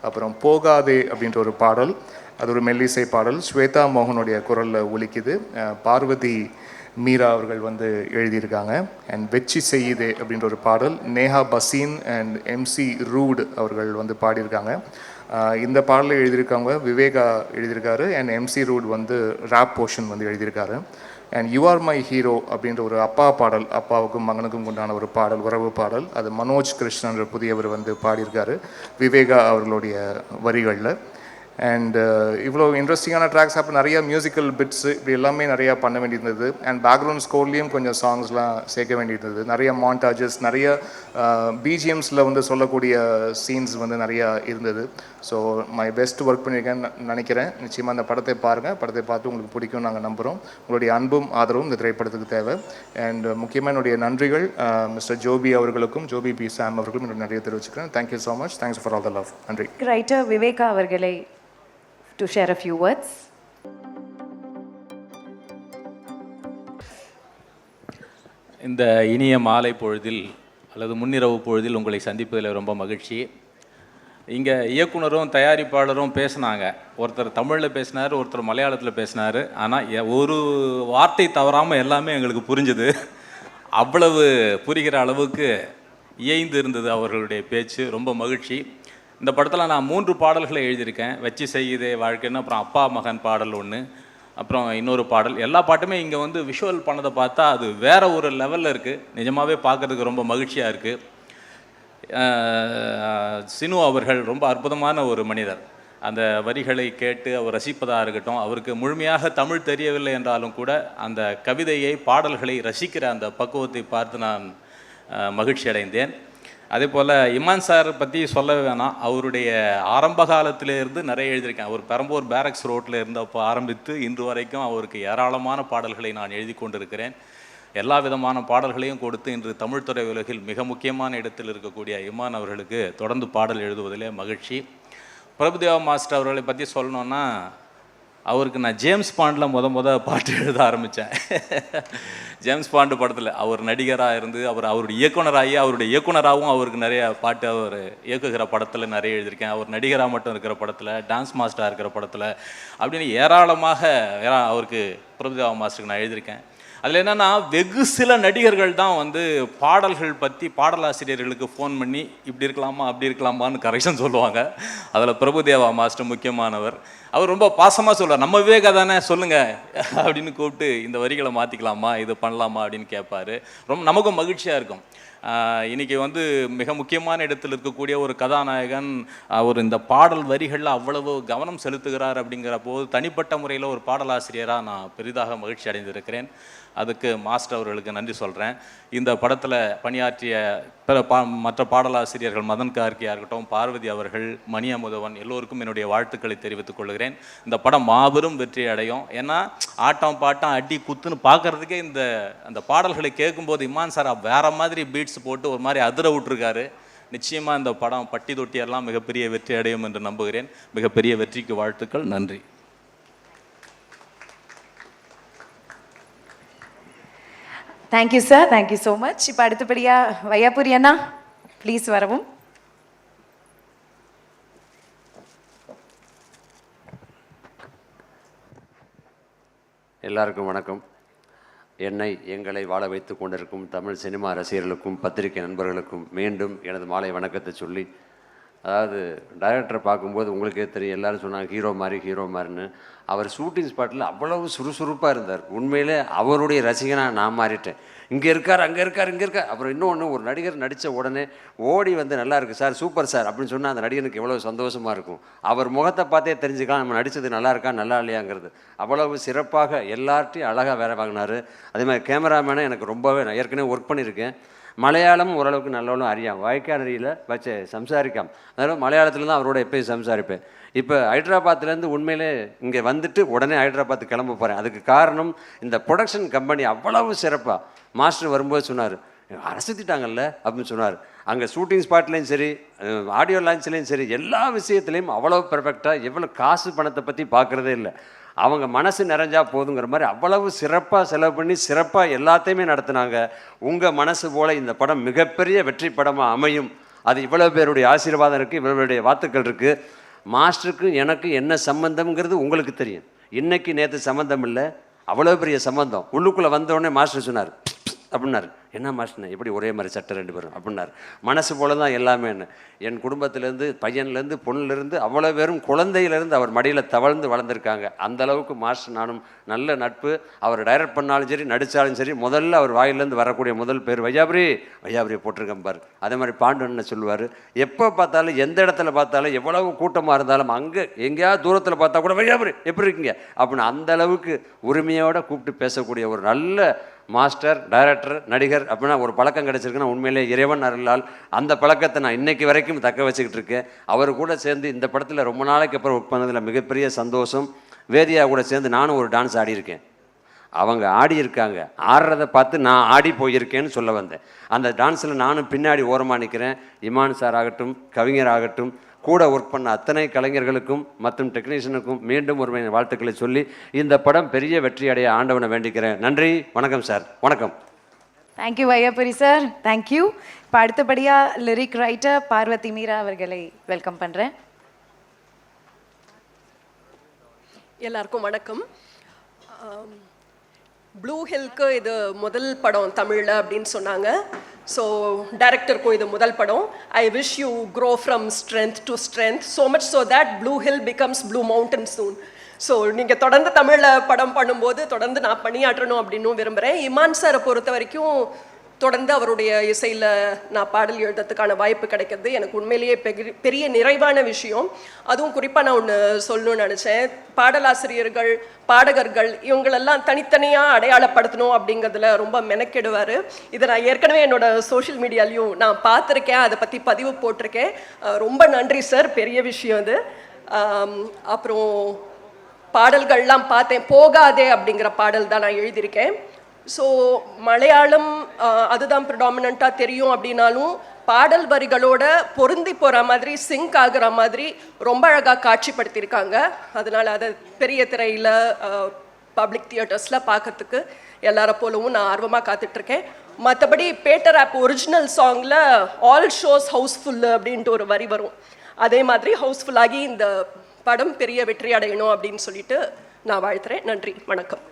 அப்புறம் போகாதே அப்படின்ற ஒரு பாடல், அது ஒரு மெல்லிசை பாடல், ஸ்வேதா மோகனுடைய குரலில் ஒலிக்குது. பார்வதி மீரா அவர்கள் எழுதியிருக்காங்க. அண்ட் வெச்சி செய்யுதே அப்படின்ற ஒரு பாடல் Neha Bhasin and MC Rude அவர்கள் பாடியிருக்காங்க. இந்த பாடலை எழுதியிருக்காங்க விவேகா எழுதியிருக்காரு. And MC Rude rap portion எழுதியிருக்காரு. And you are my hero அப்படின்ற ஒரு அப்பா பாடல், அப்பாவுக்கும் மகனுக்கும் உண்டான ஒரு பாடல், உறவு பாடல், அது மனோஜ் கிருஷ்ணன்ற புதியவர் பாடியிருக்காரு விவேகா அவர்களுடைய வரிகளில். அண்ட் இவ்வளோ இன்ட்ரெஸ்டிங்கான ட்ராக்ஸ், அப்புறம் நிறைய மியூசிக்கல் பிட்ஸு, இப்படி எல்லாமே நிறையா பண்ண வேண்டியிருந்தது. அண்ட் பேக்ரவுண்ட் ஸ்கோர்லேயும் கொஞ்சம் சாங்ஸ்லாம் சேர்க்க வேண்டியிருந்தது. நிறைய மாண்டாஜஸ், நிறைய பிஜிஎம்ஸில் சொல்லக்கூடிய சீன்ஸ் நிறையா இருந்தது. ஸோ மை பெஸ்ட் ஒர்க் பண்ணியிருக்கேன்னு நினைக்கிறேன். நிச்சயமாக அந்த படத்தை பாருங்கள். படத்தை பார்த்து உங்களுக்கு பிடிக்கும் நாங்கள் நம்புகிறோம். உங்களுடைய அன்பும் ஆதரவும் இந்த திரைப்படத்துக்கு தேவை. அண்ட் முக்கியமாக என்னுடைய நன்றிகள் மிஸ்டர் ஜோபி அவர்களுக்கும், ஜோபி பி சாம் அவர்களுக்கும் என்னுடைய நிறைய தெரிவிச்சுக்கிறேன். Thank you so much. Thanks for all the love. நன்றி. ரைட்டர் விவேகா அவர்களை to share a few words. இந்த இனிய மாலை பொழுதில் அல்லது முன்னிரவு பொழுதில் உங்களை சந்திப்பதில் ரொம்ப மகிழ்ச்சி. இங்கே இயக்குனரும் தயாரிப்பாளரும் பேசினாங்க. ஒருத்தர் தமிழில் பேசினார், ஒருத்தர் மலையாளத்தில் பேசினார். ஆனால் ஒரு வார்த்தை தவறாமல் எல்லாமே எங்களுக்கு புரிஞ்சுது. அவ்வளவு புரிகிற அளவுக்கு இயைந்து இருந்தது அவர்களுடைய பேச்சு. ரொம்ப மகிழ்ச்சி. இந்த படத்தில் நான் 3 பாடல்களை எழுதியிருக்கேன். வச்சு செய்யுதே வாழ்க்கைன்னு, அப்புறம் அப்பா மகன் பாடல் ஒன்று, அப்புறம் இன்னொரு பாடல். எல்லா பாட்டுமே இங்கே விஷுவல் பண்ணதை பார்த்தா அது வேறு ஒரு லெவலில் இருக்குது. நிஜமாகவே பார்க்குறதுக்கு ரொம்ப மகிழ்ச்சியாக இருக்குது. சினு அவர்கள் ரொம்ப அற்புதமான ஒரு மனிதர். அந்த வரிகளை கேட்டு அவர் ரசிப்பதாக இருக்கட்டும், அவருக்கு முழுமையாக தமிழ் தெரியவில்லை என்றாலும் கூட அந்த கவிதையை, பாடல்களை ரசிக்கிற அந்த பக்குவத்தை பார்த்து நான் மகிழ்ச்சி அடைந்தேன். அதே போல் இமான் சார் பற்றி சொல்லவே வேணாம். அவருடைய ஆரம்ப காலத்திலேருந்து நிறைய எழுதியிருக்கேன். அவர் பெரம்பூர் பேரக்ஸ் ரோட்டில் இருந்தப்போ ஆரம்பித்து இன்று வரைக்கும் அவருக்கு ஏராளமான பாடல்களை நான் எழுதி கொண்டிருக்கிறேன். எல்லா விதமான பாடல்களையும் கொடுத்து இன்று தமிழ் துறை உலகில் மிக முக்கியமான இடத்தில் இருக்கக்கூடிய இமான் அவர்களுக்கு தொடர்ந்து பாடல் எழுதுவதிலே மகிழ்ச்சி. பிரபுதேவா மாஸ்டர் அவர்களை பற்றி சொல்லணுன்னா, அவருக்கு நான் ஜேம்ஸ் பாண்டில் பாட்டு எழுத ஆரம்பித்தேன். ஜேம்ஸ் பாண்டு படத்தில் அவர் நடிகராக இருந்து அவருடைய இயக்குனராகி அவருடைய இயக்குனராகவும் அவருக்கு நிறைய பாட்டு அவர் இயக்குகிற படத்தில் நிறைய எழுதியிருக்கேன். அவர் நடிகராக மட்டும் இருக்கிற படத்தில், டான்ஸ் மாஸ்டராக இருக்கிற படத்தில், அப்படின்னு ஏராளமாக அவருக்கு பிரபுதேவா மாஸ்டருக்கு நான் எழுதியிருக்கேன். அதில் என்னென்னா, வெகு சில நடிகர்கள் தான் பாடல்கள் பற்றி பாடலாசிரியர்களுக்கு ஃபோன் பண்ணி இப்படி இருக்கலாமா அப்படி இருக்கலாமான்னு கரெக்ஷன் சொல்லுவாங்க. அதில் பிரபுதேவா மாஸ்டர் முக்கியமானவர். அவர் ரொம்ப பாசமாக சொல்லுவார், நம்ம விவேகா தானே சொல்லுங்கள் அப்படின்னு கூப்பிட்டு இந்த வரிகளை மாற்றிக்கலாமா, இது பண்ணலாமா அப்படின்னு கேட்பார். ரொம்ப நமக்கும் மகிழ்ச்சியாக இருக்கும். இன்றைக்கி மிக முக்கியமான இடத்தில் இருக்கக்கூடிய ஒரு கதாநாயகன் அவர் இந்த பாடல் வரிகளில் அவ்வளவு கவனம் செலுத்துகிறார். அப்படிங்கிற போது தனிப்பட்ட முறையில் ஒரு பாடலாசிரியராக நான் பெரிதாக மகிழ்ச்சி அடைந்திருக்கிறேன். அதுக்கு மாஸ்டர் அவர்களுக்கு நன்றி சொல்கிறேன். இந்த படத்தில் பணியாற்றிய மற்ற பாடலாசிரியர்கள் மதன் கார்கியாக இருக்கட்டும், பார்வதி அவர்கள், மணி அமுதவன், எல்லோருக்கும் என்னுடைய வாழ்த்துக்களை தெரிவித்துக் கொள்கிறேன். இந்த படம் மாபெரும் வெற்றி அடையும். ஏன்னா ஆட்டம் பாட்டம் அடி குத்துன்னு பார்க்குறதுக்கே அந்த பாடல்களை கேட்கும்போது இமான் சார் வேறு மாதிரி பீட்ஸ் போட்டு ஒரு மாதிரி அதிர விட்டுருக்காரு. நிச்சயமாக இந்த படம் பட்டி தொட்டியெல்லாம் மிகப்பெரிய வெற்றி அடையும் என்று நம்புகிறேன். மிகப்பெரிய வெற்றிக்கு வாழ்த்துக்கள். நன்றி. Thank you sir, thank you so much. இப்போ அடுத்தபடியாக வையாபுரி அண்ணா ப்ளீஸ் வரவும். எல்லாருக்கும் வணக்கம். எங்களை வாழ வைத்து கொண்டிருக்கும் தமிழ் சினிமா ரசிகர்களுக்கும் பத்திரிகை நண்பர்களுக்கும் மீண்டும் எனது மாலை வணக்கத்தை சொல்லி, அதாவது டைரக்டரை பார்க்கும்போது உங்களுக்கே தெரியும், எல்லாரும் சொன்னாங்க ஹீரோ மாதிரின்னு. அவர் ஷூட்டிங் ஸ்பாட்டில் அவ்வளவு சுறுசுறுப்பாக இருந்தார். உண்மையிலே அவருடைய ரசிகனாக நான் மாறிட்டேன். இங்கே இருக்கார், அங்கே இருக்கார், இங்கே இருக்கார். அப்புறம் இன்னொன்று, ஒரு நடிகர் நடித்த உடனே ஓடி வந்து நல்லா இருக்குது சார், சூப்பர் சார் அப்படின்னு சொன்னால் அந்த நடிகனுக்கு எவ்வளோ சந்தோஷமாக இருக்கும். அவர் முகத்தை பார்த்தே தெரிஞ்சுக்கலாம் நம்ம நடித்தது நல்லா இருக்கா நல்லா இல்லையாங்கிறது. அவ்வளவு சிறப்பாக எல்லார்ட்டையும் அழகாக வேலை வாங்கினார். அதே மாதிரி கேமராமேனை எனக்கு ரொம்பவே, நான் ஏற்கனவே ஒர்க் பண்ணியிருக்கேன். மலையாளமும் ஓரளவுக்கு நல்லவளும் அறியாம், வாய்க்கானரியில் வச்சு சம்சாரிக்காம். அதனால் மலையாளத்தில் தான் அவரோட எப்போயும் சம்சாரிப்பேன். இப்போ ஹைதராபாத்லேருந்து உண்மையிலே இங்கே வந்துட்டு உடனே ஹைதராபாத் கிளம்ப போகிறேன். அதுக்கு காரணம் இந்த ப்ரொடக்ஷன் கம்பெனி அவ்வளவு சிறப்பாக. மாஸ்டர் வரும்போது சொன்னார், அரசுத்திட்டாங்கல்ல அப்படின்னு சொன்னார். அங்கே ஷூட்டிங் ஸ்பாட்லேயும் சரி, ஆடியோ லான்ச்லேயும் சரி, எல்லா விஷயத்துலேயும் அவ்வளோ பெர்ஃபெக்டாக, எவ்வளோ காசு பணத்தை பற்றி பார்க்குறதே இல்லை. அவங்க மனசு நிறைஞ்சா போதுங்கிற மாதிரி அவ்வளவு சிறப்பாக செலவு பண்ணி சிறப்பாக எல்லாத்தையுமே நடத்துனாங்க. உங்கள் மனசு போல் இந்த படம் மிகப்பெரிய வெற்றி படமாக அமையும். அது இவ்வளோ பேருடைய ஆசீர்வாதம் இருக்குது, இவ்வளோ பேருடைய வாழ்த்துக்கள் இருக்குது. மாஸ்டருக்கு எனக்கு என்ன சம்மந்தம்ங்கிறது உங்களுக்கு தெரியும். இன்றைக்கி நேற்று சம்மந்தம் இல்லை, அவ்வளோ பெரிய சம்மந்தம். உள்ளுக்குள்ளே வந்தோடனே மாஸ்டர் சொன்னார் அப்படின்னாரு. என்ன மாஸ்டர்ண்ணே எப்படி ஒரே மாதிரி சட்டை 2 பேரும் அப்படின்னாரு. மனசு போல தான் எல்லாமே. என் குடும்பத்திலேருந்து, பையன்லேருந்து, பொண்ணுலேருந்து, அவ்வளோ பேரும் குழந்தையிலேருந்து அவர் மடியில் தவழ்ந்து வளர்ந்துருக்காங்க. அந்தளவுக்கு மாஸ்டர் நானும் நல்ல நட்பு. அவர் டைரக்ட் பண்ணாலும் சரி, நடித்தாலும் சரி, முதல்ல அவர் வாயிலேருந்து வரக்கூடிய முதல் பேர் வையாபுரி போட்டிருக்கேன் பாரு. அதே மாதிரி பாண்டுன்னு சொல்லுவார். எப்போ பார்த்தாலும், எந்த இடத்துல பார்த்தாலும், எவ்வளவு கூட்டமாக இருந்தாலும், அங்கே எங்கேயாவது தூரத்தில் பார்த்தா கூட வையாபுரி எப்படி இருக்கீங்க அப்படின்னு அந்தளவுக்கு உரிமையோடு கூப்பிட்டு பேசக்கூடிய ஒரு நல்ல மாஸ்டர், டைரக்டர், நடிகர் அப்படின்னா ஒரு பழக்கம் கிடச்சிருக்குன்னா உண்மையிலே இறைவன் அருளால் அந்த பழக்கத்தை நான் இன்றைக்கி வரைக்கும் தக்க வச்சுக்கிட்டு இருக்கேன். அவர் கூட சேர்ந்து இந்த படத்தில் ரொம்ப நாளைக்கு அப்புறம் ஒர்க் பண்ணதில் மிகப்பெரிய சந்தோஷம். வேதியா கூட சேர்ந்து நானும் ஒரு டான்ஸ் ஆடியிருக்கேன். அவங்க ஆடியிருக்காங்க, ஆடுறதை பார்த்து நான் ஆடி போயிருக்கேன்னு சொல்ல வந்தேன். அந்த டான்ஸில் நானும் பின்னாடி ஓரமாக நிற்கிறேன். இமான் சார் ஆகட்டும், கவிஞர் ஆகட்டும், கூட ஒர்க் பண்ண அத்தனை கலைஞர்களுக்கும் மற்றும் டெக்னீஷியனுக்கும் மீண்டும் ஒரு வாழ்த்துக்களை சொல்லி இந்த படம் பெரிய வெற்றி அடைய ஆண்டவனை வேண்டிக்கிறேன். நன்றி, வணக்கம் சார். வணக்கம். Thank you Vaiyapuri sir, thank you. இப்போ அடுத்தபடியாக லிரிக் ரைட்டர் பார்வதி மீரா அவர்களை வெல்கம் பண்ணுறேன். எல்லாருக்கும் வணக்கம். ப்ளூ ஹில்க்கு இது முதல் படம் தமிழில் அப்படின்னு சொன்னாங்க. ஸோ டைரக்டருக்கும் இது முதல் படம். I wish you grow from strength to strength, so much so that Blue Hill becomes Blue Mountain soon. So நீங்கள் தொடர்ந்து தமிழில் படம் பண்ணும்போது தொடர்ந்து நான் பணியாற்றணும் அப்படின்னு விரும்புகிறேன். இமான் சாரை பொறுத்த வரைக்கும் தொடர்ந்து அவருடைய இசையில் நான் பாடல் எழுதுறதுக்கான வாய்ப்பு கிடைக்கிறது எனக்கு உண்மையிலேயே பெரிய நிறைவான விஷயம். அதுவும் குறிப்பாக நான் ஒன்று சொல்லணும்னு நினச்சேன். பாடலாசிரியர்கள், பாடகர்கள் இவங்களெல்லாம் தனித்தனியாக அடையாளப்படுத்தணும் அப்படிங்கிறதுல ரொம்ப மெனக்கெடுவார். இதை நான் ஏற்கனவே என்னோட சோஷியல் மீடியாலையும் நான் பார்த்துருக்கேன், அதை பற்றி பதிவு போட்டிருக்கேன். ரொம்ப நன்றி சார், பெரிய விஷயம் அது. அப்புறம் பாடல்கள்லாம் பார்த்தேன். போகாதே அப்படிங்கிற பாடல் தான் நான் எழுதியிருக்கேன். ஸோ மலையாளம் அதுதான் ப்ரிடாமினண்ட்டாக தெரியும் அப்படின்னாலும் பாடல் வரிகளோட பொருந்தி போகிற மாதிரி, சிங்க் ஆகிற மாதிரி ரொம்ப அழகாக காட்சிப்படுத்தியிருக்காங்க. அதனால் அதை பெரிய திரையில் பப்ளிக் தியேட்டர்ஸில் பார்க்கறதுக்கு எல்லாரை போலவும் நான் ஆர்வமாக காத்துட்ருக்கேன். மற்றபடி பேட்டர் ஆப் ஒரிஜினல் சாங்கில் ஆல் ஷோஸ் ஹவுஸ்ஃபுல் அப்படின்ட்டு ஒரு வரி வரும். அதே மாதிரி ஹவுஸ்ஃபுல்லாகி இந்த படம் பெரிய வெற்றி அடையணும் அப்படின்னு சொல்லிட்டு நான் வாழ்த்துறேன். நன்றி, வணக்கம்.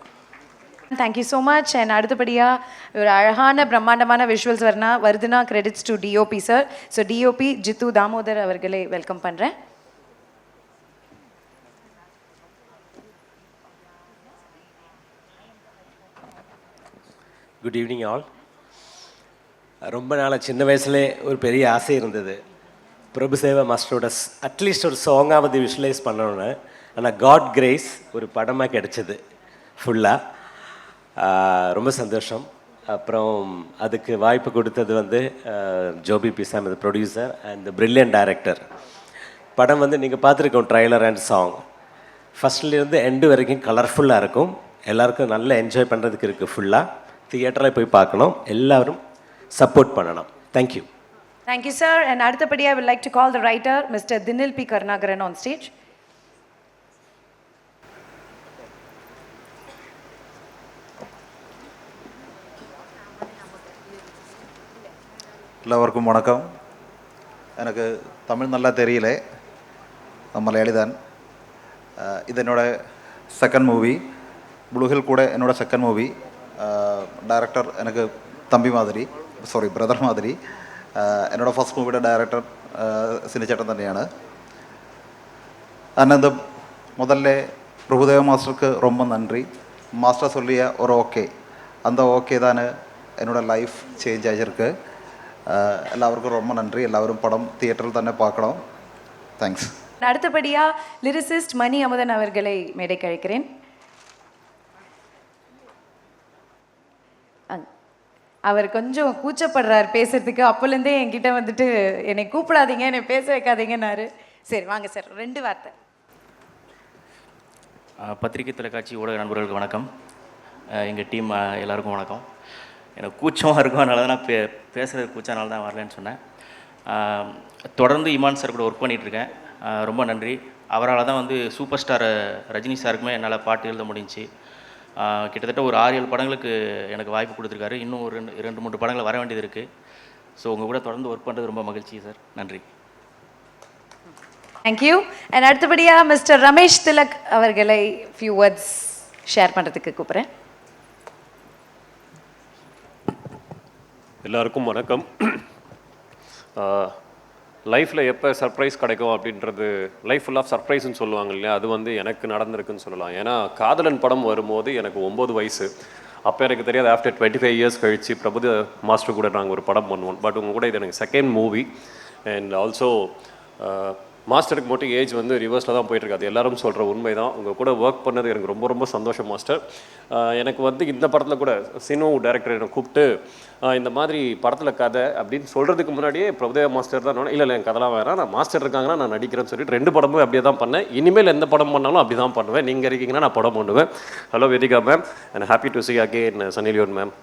Thank you so much. அண்ட் அடுத்தபடியாக ஒரு அழகான பிரம்மாண்டமான விஷுவல்ஸ் வருதுன்னா credits to DOP sir. So DOP Jithu Damodar அவர்களை வெல்கம் பண்ணுறேன். Good evening all. ரொம்ப நாளாக சின்ன வயசுலே ஒரு பெரிய ஆசை இருந்தது, பிரபுசேவா மாஸ்டரோட அட்லீஸ்ட் ஒரு சாங்காவது விஷுவலைஸ் பண்ணணும்னு. ஆனால் காட் கிரேஸ் ஒரு படமாக கிடச்சிது ஃபுல்லாக. ரொம்ப சந்தோஷம். அப்புறம் அதுக்கு வாய்ப்பு கொடுத்தது ஜோபி பிசாம், இந்த ப்ரொடியூசர் அண்ட் பிரில்லியன்ட் டைரக்டர். படம் நீங்கள் பார்த்துருக்கோம், ட்ரைலர் அண்ட் சாங் ஃபஸ்ட்லேருந்து எண்டு வரைக்கும் கலர்ஃபுல்லாக இருக்கும். எல்லாருக்கும் நல்லா என்ஜாய் பண்ணுறதுக்கு இருக்குது. ஃபுல்லாக தியேட்டரில் போய் பார்க்கணும், எல்லோரும் சப்போர்ட் பண்ணணும். தேங்க்யூ. Thank you sir. அண்ட் அடுத்தபடியாக I would like to call the writer Mr. Dinil P. Karnagaran on stage. எல்லாருக்கும் வணக்கம். எனக்கு தமிழ் நல்லா தெரியல, நான் மலையாளி தான். இது என்னோட செகண்ட் மூவி. ப்ளூ ஹில் கூட என்னோட செகண்ட் மூவி. டைரக்டர் எனக்கு தம்பி மாதிரி, பிரதர் மாதிரி. എന്നോട് ഫസ്റ്റ് മൂവിയുടെ ഡയറക്ടർ സിനിച്ചേട്ടൻ തന്നെയാണ്. അനന്തം முதல்ல பிரபுதேவ மாஸ்டருக்கு ரொம்ப நன்றி. மாஸ்டர் சொல்லிய ஒரு ஓகே, அந்த ஓகே தான் என்னோடய லைஃப் சேஞ்ச் ஆகிருக்கு. எல்லாருக்கும் ரொம்ப நன்றி. எல்லாரும் படம் தியேட்டரில் தானே பார்க்கணும். தேங்க்ஸ். அடுத்தபடியா லிரிசிஸ்ட் மணி அமுதன் அவர்களை மேடைக்கு அழைக்கிறேன். அவர் கொஞ்சம் கூச்சப்படுறார் பேசுறதுக்கு. அப்போலேருந்தே என்கிட்ட வந்துட்டு என்னை கூப்பிடாதீங்க, என்னை பேச வைக்காதீங்கன்னாரு. சரி வாங்க சார், 2 வார்த்தை. பத்திரிகை தொலைக்காட்சி ஊடக நண்பர்களுக்கு வணக்கம். எங்கள் டீம் எல்லாருக்கும் வணக்கம். எனக்கு கூச்சமாக இருக்கும், அதனால தான் நான் பேசுகிறது கூச்சனால தான் வரலன்னு சொன்னேன். தொடர்ந்து இமான் சார் கூட ஒர்க் பண்ணிகிட்ருக்கேன். ரொம்ப நன்றி. அவரால் தான் வந்து சூப்பர் ஸ்டார் ரஜினி சாருக்குமே என்னால் பாட்டு எழுத முடிஞ்சிச்சு. கிட்டத்தட்ட ஒரு 6-7 படங்களுக்கு எனக்கு வாய்ப்பு கொடுத்துருக்காரு. இன்னும் ஒரு 2-3 படங்கள் வர வேண்டியது இருக்குது. ஸோ உங்கள் கூட தொடர்ந்து ஒர்க் பண்ணுறது ரொம்ப மகிழ்ச்சி சார். நன்றி. தேங்க்யூ. அண்ட் அடுத்தபடியா மிஸ்டர் ரமேஷ் திலக் அவர்களை ஃபியூ வேர்ட்ஸ் ஷேர் பண்ணுறதுக்கு கூப்பிட்றேன். எல்லாருக்கும் வணக்கம். லைஃப்பில் எப்போ சர்ப்ரைஸ் கிடைக்கும் அப்படின்றது, லைஃப் ஃபுல் ஆஃப் சர்ப்ரைஸ்ன்னு சொல்லுவாங்க இல்லையா, அது வந்து எனக்கு நடந்திருக்குன்னு சொல்லலாம். ஏன்னா காதலன் படம் வரும்போது எனக்கு 9 வயசு. அப்போ எனக்கு தெரியாது. ஆஃப்டர் 25 இயர்ஸ் கழித்து பிரபுதேவ மாஸ்டர் கூட நாங்கள் ஒரு படம் பண்ணுவோம். பட் உங்கள் கூட இது எனக்கு செகண்ட் மூவி. அண்ட் ஆல்சோ மாஸ்டருக்கு மட்டும் ஏஜ் வந்து ரிவர்ஸில் தான் போயிட்டுருக்கு. அது எல்லாரும் சொல்கிற உண்மை தான். உங்கள் கூட ஒர்க் பண்ணது எனக்கு ரொம்ப ரொம்ப சந்தோஷம் மாஸ்டர். எனக்கு வந்து இந்த படத்தில் கூட சினு டைரக்டர் என்னை கூப்பிட்டு இந்த மாதிரி படத்தில் கதை அப்படின்னு சொல்கிறதுக்கு முன்னாடியே பிரபுதேவ மாஸ்டர் தான் இல்லை என் கதெல்லாம் வேறு, நான் மாஸ்டர் இருக்காங்கன்னா நான் நடிக்கிறேன்னு சொல்லிட்டு 2 படமும் அப்படியே தான் பண்ணேன். இனிமேல் எந்த படம் பண்ணாலும் அப்படி தான் பண்ணுவேன். நீங்கள் இருக்கீங்கன்னா நான் படம் பண்ணுவேன். Hello Vedika ma'am, and happy to see again Sunny Leone ma'am.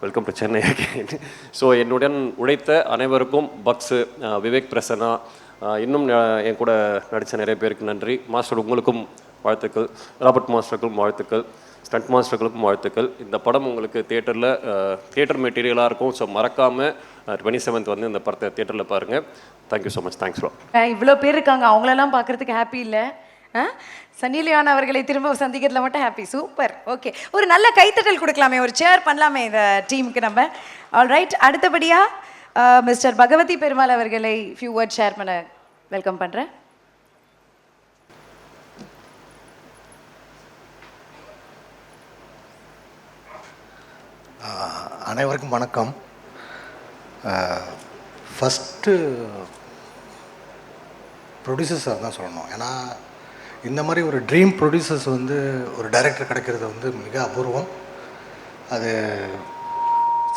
Welcome to Chennai again. So என்னுடன் உழைத்த அனைவருக்கும், பக்ஸு, விவேக் பிரசன்னா, இன்னும் என் கூட நடித்த நிறைய பேருக்கு நன்றி. மாஸ்டர் உங்களுக்கும் வாழ்த்துக்கள், ராபர்ட் மாஸ்டருக்கும் வாழ்த்துக்கள், ஸ்டண்ட் மாஸ்டர்களுக்கும் வாழ்த்துக்கள். இந்த படம் உங்களுக்கு தியேட்டர் மெட்டீரியலாக இருக்கும். ஸோ மறக்காமல் 27th வந்து இந்த படத்தை தியேட்டரில் பாருங்கள். Thank you so much. Thanks lot. இவ்வளோ பேர் இருக்காங்க, அவங்களெல்லாம் பார்க்குறதுக்கு ஹாப்பி இல்லை? சன்னி லியோன் அவர்களை திரும்ப சந்திக்கிறதுல மட்டும் ஹாப்பி. சூப்பர். ஓகே, ஒரு நல்ல கைத்தட்டல் கொடுக்கலாமே, ஒரு சேர் பண்ணலாமே இந்த டீமுக்கு நம்ம. All right. அடுத்தபடியாக மிஸ்டர் பகவதி பெருமாள் அவர்களை ஃபியூ வேர்ட் ஷேர் பண்ண வெல்கம் பண்ணுறேன். அனைவருக்கும் வணக்கம். ஃபஸ்ட்டு ப்ரொடியூசர்ஸ் தான் சொல்லணும். ஏன்னா இந்த மாதிரி ஒரு ட்ரீம் ப்ரொடியூசர்ஸ் வந்து ஒரு டைரக்டர் கிடைக்கிறது வந்து மிக அபூர்வம். அது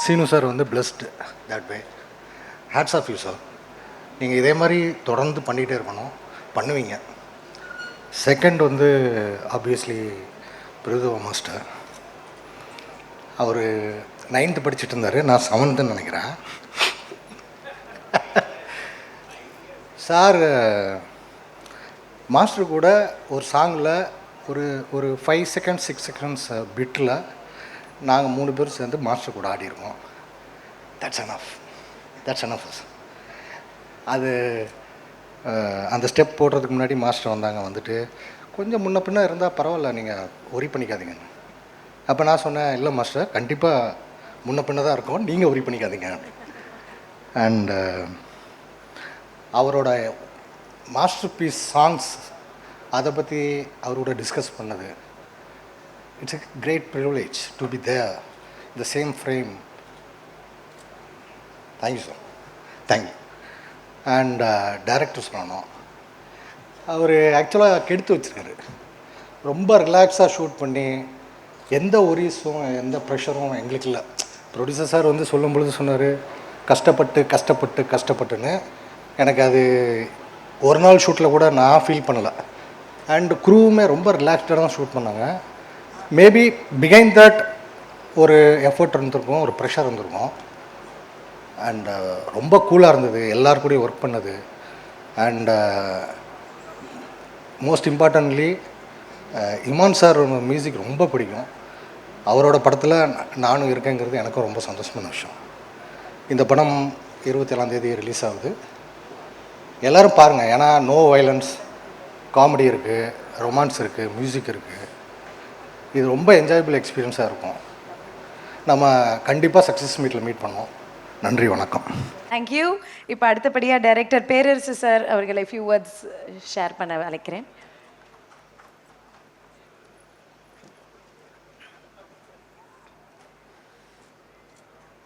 சீனு சார் வந்து blessed that way. Hats off you sir. நீங்கள் இதே மாதிரி தொடர்ந்து பண்ணிகிட்டே இருக்கணும், பண்ணுவீங்க. செகண்ட் வந்து ஆப்வியஸ்லி பிரபுதேவ மாஸ்டர். அவர் 9th படிச்சுட்டு இருந்தார், நான் 7th நினைக்கிறேன். சார் மாஸ்டர் கூட ஒரு சாங்கில் ஒரு 5 seconds 6 seconds பிட்டில் நாங்கள் 3 பேர் சேர்ந்து மாஸ்டர் கூட ஆடிருக்கோம். That's enough. அது அந்த ஸ்டெப் போடுறதுக்கு முன்னாடி மாஸ்டர் வந்தாங்க. வந்துட்டு கொஞ்சம் முன்ன பின்ன இருந்தால் பரவாயில்ல, நீங்கள் ஒரி பண்ணிக்காதீங்க. அப்போ நான் சொன்னேன், இல்லை மாஸ்டர் கண்டிப்பாக முன்ன பின்ன தான் இருக்கும், நீங்கள் ஒரி பண்ணிக்காதீங்க. அண்ட் அவரோட மாஸ்டர் பீஸ் சாங்ஸ் அதை பற்றி அவரோட டிஸ்கஸ் பண்ணது, it's a great privilege to be there the same frame. Thank you sir. Thank you. And director சொல்லணும், அவர் ஆக்சுவலாக கெடுத்து வச்சுருக்காரு. ரொம்ப ரிலாக்ஸாக ஷூட் பண்ணி எந்த ஒரீஸும் எந்த ப்ரெஷரும் எங்களுக்கு இல்லை. ப்ரொடியூசர் சார் வந்து சொல்லும் பொழுது சொன்னார், கஷ்டப்பட்டுன்னு. எனக்கு அது ஒரு நாள் ஷூட்டில் கூட நான் ஃபீல் பண்ணலை. அண்ட் க்ரூவுமே ரொம்ப ரிலாக்ஸ்டாக தான் ஷூட் பண்ணாங்க. மேபி பிஹைண்ட் தட் ஒரு எஃபர்ட் இருந்திருக்கும், ஒரு ப்ரெஷர் இருந்திருக்கும். அண்ட் ரொம்ப கூலாக இருந்தது எல்லாருக்கூடையும் ஒர்க் பண்ணது. And most importantly Imman sir music ரொம்ப பிடிக்கும். அவரோட படத்தில் நானும் இருக்கேங்கிறது எனக்கும் ரொம்ப சந்தோஷமான விஷயம். இந்த படம் 27ஆம் தேதி ரிலீஸ் ஆகுது. எல்லோரும் பாருங்கள். ஏன்னா நோ வயலன்ஸ், காமெடி இருக்குது, ரொமான்ஸ் இருக்குது, மியூசிக் இருக்குது. இது ரொம்ப என்ஜாயபிள் எக்ஸ்பீரியன்ஸாக இருக்கும். நம்ம கண்டிப்பாக சக்ஸஸ் மீட்டில் மீட் பண்ணோம். நன்றி, வணக்கம். தேங்க்யூ. இப்போ அடுத்தபடியாக டைரக்டர் பேரரசு சார் அவர்களை ஃபியூ வேர்ட்ஸ் ஷேர் பண்ண அழைக்கிறேன்.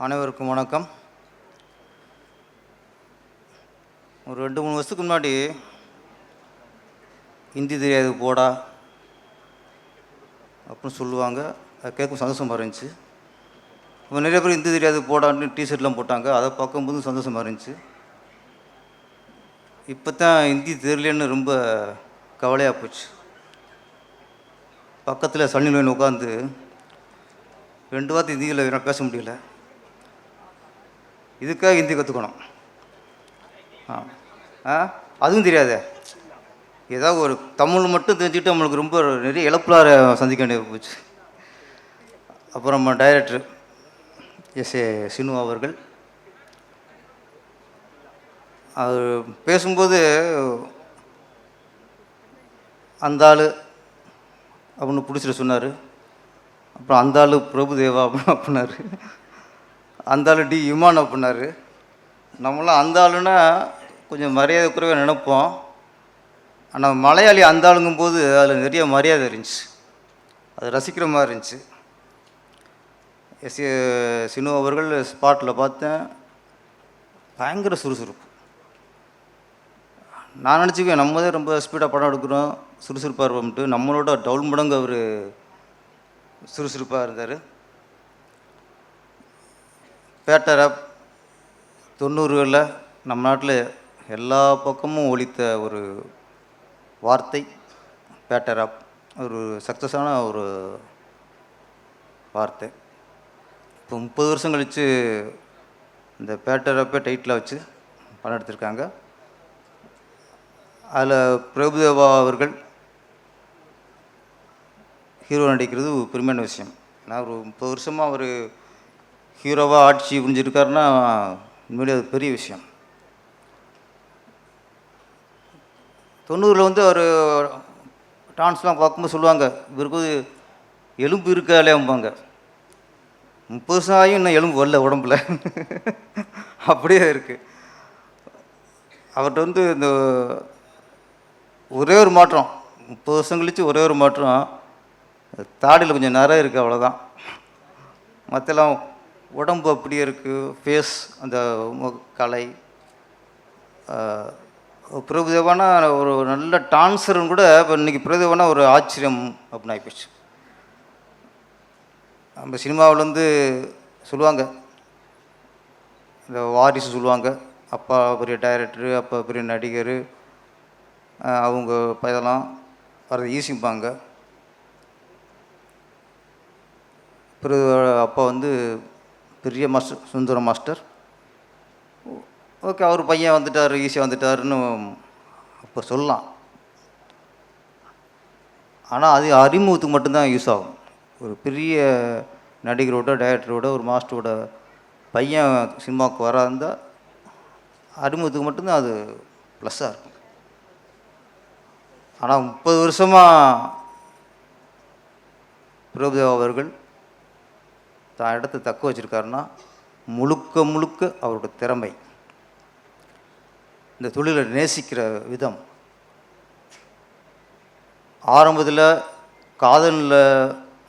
அனைவருக்கும் வணக்கம். ஒரு 2-3 வருஷத்துக்கு முன்னாடி ஹிந்தி தெரியாது போடா அப்படின்னு சொல்லுவாங்க. அது கேட்கும் சந்தோஷமாக இருந்துச்சு. இப்போ நிறைய பேர் ஹிந்தி தெரியாது போடான்னு டிஷர்ட்லாம் போட்டாங்க. அதை பார்க்கும்போது சந்தோஷமாக இருந்துச்சு. இப்போ தான் ஹிந்தி தெரியலன்னு ரொம்ப கவலையாக போச்சு. பக்கத்தில் சன்னி லியோன் உட்காந்து 2 வார்த்தை ஹிந்தியில் எனக்கு பேச முடியல. இதுக்காக ஹிந்தி கற்றுக்கணும். அதுவும் தெரியாதே. ஏதாவது ஒரு தமிழ் மட்டும் தெரிஞ்சுக்கிட்டு நம்மளுக்கு ரொம்ப நிறைய இழப்புலார சந்திக்க வேண்டிய போச்சு. அப்புறம் நம்ம டைரக்டர் எஸ்.ஏ. சினு அவர்கள் அவர் பேசும்போது அந்த ஆள் அப்படின்னு பிடிச்சிட்டு சொன்னார். அப்புறம் அந்த ஆள் பிரபுதேவா அப்படின்னாரு. அந்த ஆள் டி இமான் அப்படின்னாரு. நம்மளாம் அந்த ஆளுன்னா கொஞ்சம் மரியாதை குறைவாக நினைப்போம். ஆனால் மலையாளி அந்த ஆளுங்கும்போது அதில் நிறைய மரியாதை இருந்துச்சு. அது ரசிக்கிற மாதிரி இருந்துச்சு. எஸ்.ஏ. சினு அவர்கள் ஸ்பாட்டில் பார்த்தேன். பயங்கர சுறுசுறுப்பு. நான் நினச்சிக்குவேன் நம்ம தான் ரொம்ப ஸ்பீடாக படம் எடுக்கிறோம், சுறுசுறுப்பாக இருப்போம்ட்டு. நம்மளோட டவுல் மடங்கு அவர் சுறுசுறுப்பாக இருந்தார். பேட்டர் ஆப் 90களில் நம்ம நாட்டில் எல்லா பக்கமும் ஒலித்த ஒரு வார்த்தை பேட்டர் ஆப். ஒரு சக்ஸஸான ஒரு வார்த்தை. இப்போ 30 வருஷம் கழித்து இந்த பேட்டர் ஆப்பை டைட்டில் வச்சு படம் எடுத்திருக்காங்க. அதில் பிரபுதேவா அவர்கள் ஹீரோ நடிக்கிறது ஒரு பெருமையான விஷயம். ஏன்னா ஒரு 30 வருஷமாக அவர் ஹீரோவாக ஆட்சி புரிஞ்சிருக்காருன்னா உண்மையிலே அது பெரிய விஷயம். 90ல் வந்து அவர் டான்ஸ்லாம் பார்க்கும்போது சொல்லுவாங்க, இவருக்கு எலும்பு இருக்காலேம்பாங்க. 30 வருஷம் ஆகியும் இன்னும் எலும்பு வரல உடம்புல. அப்படியே இருக்குது. அவர்கிட்ட வந்து இந்த ஒரே ஒரு மாற்றம், 30 வருஷம் கழித்து ஒரே ஒரு மாற்றம், தாடியில் கொஞ்சம் நிறைய இருக்குது, அவ்வளோதான். மற்றெல்லாம் உடம்பு அப்படியே இருக்குது. ஃபேஸ் அந்த கலை. பிரபுதேவானா ஒரு நல்ல டான்ஸருன்னு கூட இப்போ இன்றைக்கி பிரபுதேவானா ஒரு ஆச்சரியம் அப்படின்னு ஆகிப்போச்சு. நம்ம சினிமாவில் வந்து சொல்லுவாங்க, இந்த வாரிசு சொல்லுவாங்க, அப்பா பெரிய டைரக்டரு, அப்பா பெரிய நடிகர், அவங்க இதெல்லாம் வரது ஈஸிப்பாங்க. பிறகு அப்பா வந்து பெரிய மாஸ்டர், சுந்தரம் மாஸ்டர். ஓகே, அவர் பையன் வந்துட்டார், ஈஸியாக வந்துட்டாருன்னு அப்போ சொல்லலாம். ஆனால் அது அறிமுகத்துக்கு மட்டும்தான் யூஸ் ஆகும். ஒரு பெரிய நடிகரோட டைரக்டரோட ஒரு மாஸ்டரோட பையன் சினிமாவுக்கு வராஇருந்தால் அறிமுகத்துக்கு மட்டும்தான் அது ப்ளஸ்ஸாக இருக்கும். ஆனால் 30 வருஷமாக பிரபுதேவா அவர்கள் தான் இடத்தை தக்க வச்சுருக்காருன்னா முழுக்க முழுக்க அவரோட திறமை, இந்த தொழிலை நேசிக்கிற விதம். ஆரம்பத்தில் காதலில்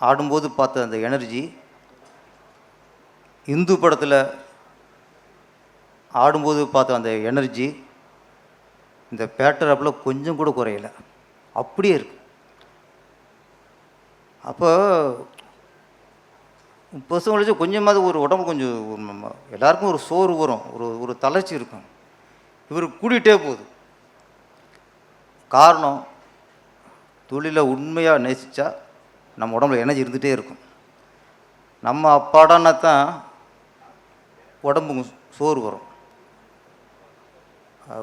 ஆடும்போது பார்த்த அந்த எனர்ஜி இந்து படத்தில் ஆடும்போது பார்த்த அந்த எனர்ஜி இந்த பேட்டர் ஆப்பில் கொஞ்சம் கூட குறையலை, அப்படியே இருக்கு. அப்போ 30 வருஷம் கழிச்சு கொஞ்சமாவது ஒரு உடம்பு கொஞ்சம் எல்லாருக்கும் ஒரு சோறு வரும், ஒரு தளர்ச்சி இருக்கும். இவர் கூட்டிகிட்டே போகுது. காரணம், தொழிலை உண்மையாக நேசித்தா நம்ம உடம்புல எனர்ஜி இருந்துகிட்டே இருக்கும். நம்ம அப்பாடானா தான் உடம்பு சோறு வரும்.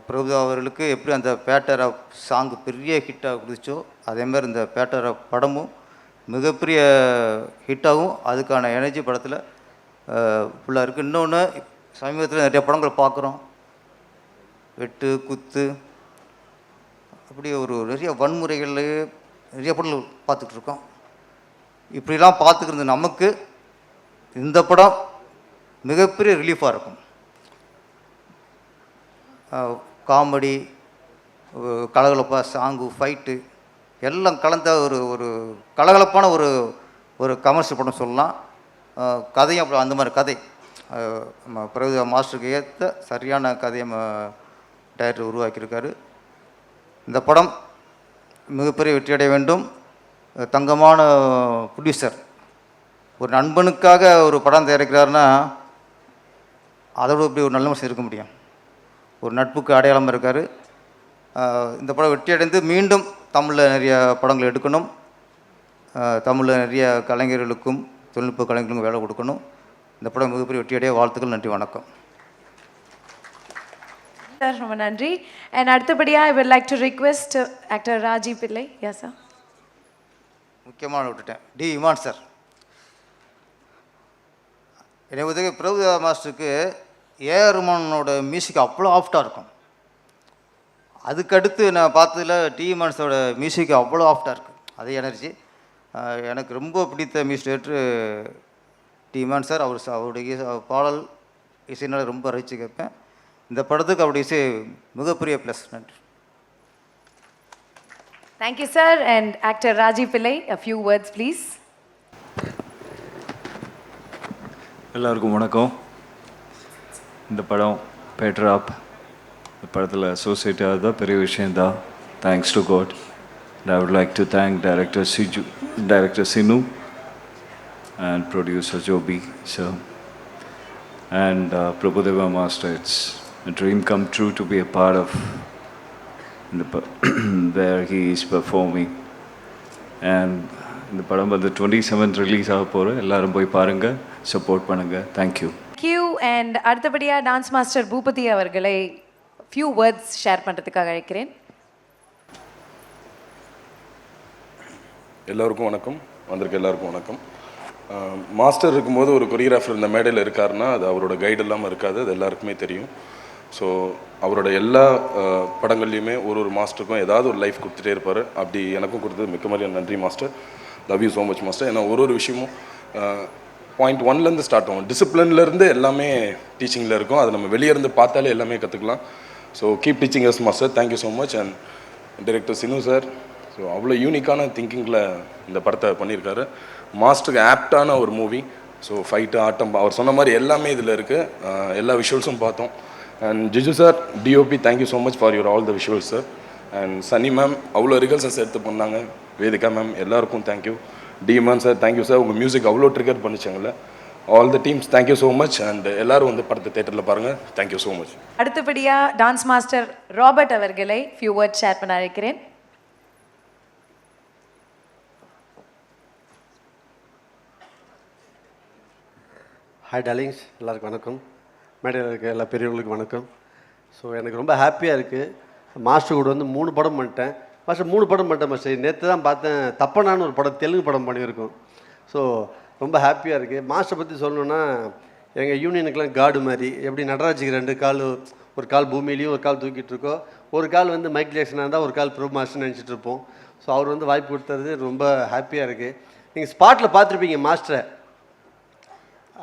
பிரபுதேவா அவர்களுக்கு எப்படி அந்த பேட்டர் ஆஃப் சாங்கு பெரிய ஹிட்டாக கொடுத்துச்சோ, அதேமாதிரி இந்த பேட்டர் ஆஃப் படமும் மிகப்பெரிய ஹிட்டாகவும் அதுக்கான எனர்ஜி படத்தில் ஃபுல்லாக இருக்குது. இன்னொன்று, சமீபத்தில் நிறைய படங்கள் பார்க்குறோம், வெட்டு குத்து அப்படி ஒரு நிறைய வன்முறைகள் நிறைய படங்கள் பார்த்துட்ருக்கோம். இப்படிலாம் பார்த்துக்கிறது நமக்கு இந்த படம் மிகப்பெரிய ரிலீஃபாக இருக்கும். காமெடி, கலகலப்பாக சாங்கு, ஃபைட்டு எல்லாம் கலந்த ஒரு ஒரு கலகலப்பான ஒரு ஒரு கமர்ஷியல் படம் சொல்லலாம். கதையும் அப்புறம் அந்த மாதிரி கதை நம்ம பிரபுதேவா மாஸ்டருக்கு ஏற்ற சரியான கதையை டைரக்டர் உருவாக்கியிருக்காரு. இந்த படம் மிகப்பெரிய வெற்றியடைய வேண்டும். தங்கமான ப்ரொடியூசர் ஒரு நண்பனுக்காக ஒரு படம் தயாரிக்கிறாருன்னா அதோட இப்படி ஒரு நல்ல மனுஷன் இருக்க முடியும். ஒரு நட்புக்கு அடையாளமாக இருக்கார். இந்த படம் வெற்றியடைந்து மீண்டும் தமிழில் நிறைய படங்கள் எடுக்கணும். தமிழில் நிறைய கலைஞர்களுக்கும் தொழில்நுட்ப கலைஞர்களுக்கும் வேலை கொடுக்கணும். இந்த படம் மிகப்பெரிய வெற்றியடைய வாழ்த்துக்கள். நன்றி, வணக்கம். சார் ரொம்ப நன்றி. அண்ட் அடுத்தபடியாக I would like to request actor Raji Pillai. Yes sir. முக்கியமான விட்டுட்டேன். D Imman sir. என்னை உதவி பிரபுதேவா மாஸ்டருக்கு ஏஆர் ரஹ்மானோட மியூசிக் அவ்வளோ ஆஃப்டாக இருக்கும். அதுக்கடுத்து நான் பார்த்ததில் டி இமான்ஸோட மியூசிக் அவ்வளோ ஆஃப்டாக இருக்குது. அதே எனர்ஜி. எனக்கு ரொம்ப பிடித்த music director D Imman sir. அவருடைய பாடல் இசைனால் ரொம்ப ரசித்து கேட்பேன். இந்த படத்துக்கு அவருடைய இசை மிகப்பெரிய ப்ளஸ். நன்றி. Thank you sir. And actor Raji பிள்ளை, a few words please. எல்லாருக்கும் வணக்கம். இந்த படம் பேட்ராப் இந்த படத்தில் அசோசியேட் ஆகுதா பெரிய விஷயந்தான். Thanks to God. And I would like to thank director Sinu and producer Jobi sir and Prabhudeva Master. It's a dream come true to be a part of where he is performing. And இந்த படம் வந்து 27 release ஆக போகிறோம். எல்லாரும் போய் பாருங்கள், support பண்ணுங்கள். Thank you. Thank you. And அடுத்தபடியாக டான்ஸ் மாஸ்டர் பூபதி அவர்களை ஃபியூ வேர்ட்ஸ் ஷேர் பண்ணுறதுக்காக அழைக்கிறேன். எல்லோருக்கும் வணக்கம். வந்திருக்க எல்லாருக்கும் வணக்கம். மாஸ்டர் இருக்கும்போது ஒரு கொரியோகிராஃபர் இந்த மேடையில் இருக்காருன்னா அது அவரோட கைடு இல்லாமல் இருக்காது. அது எல்லாருக்குமே தெரியும். ஸோ அவரோட எல்லா படங்கள்லையுமே ஒரு மாஸ்டருக்கும் ஏதாவது ஒரு லைஃப் கொடுத்துட்டே இருப்பார். அப்படி எனக்கும் கொடுத்தது மிக்க மாதிரி நன்றி master. Love you so much master. ஏன்னா ஒரு விஷயமும் பாயிண்ட் 1லேருந்து ஸ்டார்ட் ஆகும். டிசிப்ளின்லேருந்து எல்லாமே டீச்சிங்கில் இருக்கும். அதை நம்ம வெளியே இருந்து பார்த்தாலே எல்லாமே கற்றுக்கலாம். So keep teaching us master. Thank you so much. And director Sinu sir so அவ்வளோ யூனிக்கான திங்கிங்கில் இந்த படத்தை பண்ணியிருக்காரு. மாஸ்டருக்கு ஆப்டான ஒரு மூவி. ஸோ ஃபைட்டு, ஆட்டம், அவர் சொன்ன மாதிரி எல்லாமே இதில் இருக்குது. எல்லா விஷுவல்ஸும் பார்த்தோம். And Jiju sir, DOP, thank you so much for your all the visuals sir. And Sunny ma'am அவ்வளோ ரிகல்சல்ஸ் எடுத்து பண்ணாங்க. வேதிகா மேம் எல்லாருக்கும் thank you. D Imman sir thank you sir. உங்கள் மியூசிக் அவ்வளோ ட்ரிகர் பண்ணிச்சாங்கல்ல. All the teams thank you so much. And எல்லோரும் வந்து படத்தை தேட்டரில் பாருங்கள். Thank you so much. அடுத்தபடியாக டான்ஸ் மாஸ்டர் ராபர்ட் அவர்களை ஃபியூ வேர்ட்ஸ் ஷேர் பண்ண அழைக்கிறேன். ஹாய் டார்லிங்ஸ், எல்லாருக்கும் வணக்கம். மேடையில் இருக்க எல்லா பெரியவர்களுக்கும் வணக்கம். ஸோ எனக்கு ரொம்ப ஹாப்பியாக இருக்குது. மாஸ்டர் கூட வந்து 3 படம் பண்ணிட்டேன். மாஸ்டர் 3 படம் பண்ணிட்டேன் மாஸ்டர். நேற்று தான் பார்த்தேன், தப்பனான்னு ஒரு படம், தெலுங்கு படம் பண்ணியிருக்கோம். ஸோ ரொம்ப ஹாப்பியாக இருக்குது. மாஸ்டர் பற்றி சொல்லணுன்னா எங்கள் யூனியனுக்கெலாம் காடு மாதிரி. எப்படி நடராஜுக்கு 2 கால், ஒரு கால் பூமியிலையும் ஒரு கால் தூக்கிட்டு இருக்கோம். ஒரு கால் வந்து மைக்கேல் ஜாக்சனாக இருந்தால் ஒரு கால் பிரபு மாஸ்டர் நினச்சிட்டு இருப்போம். ஸோ அவர் வந்து வாய்ப்பு கொடுத்தது ரொம்ப ஹாப்பியாக இருக்குது. நீங்கள் ஸ்பாட்டில் பார்த்துருப்பீங்க மாஸ்டரை.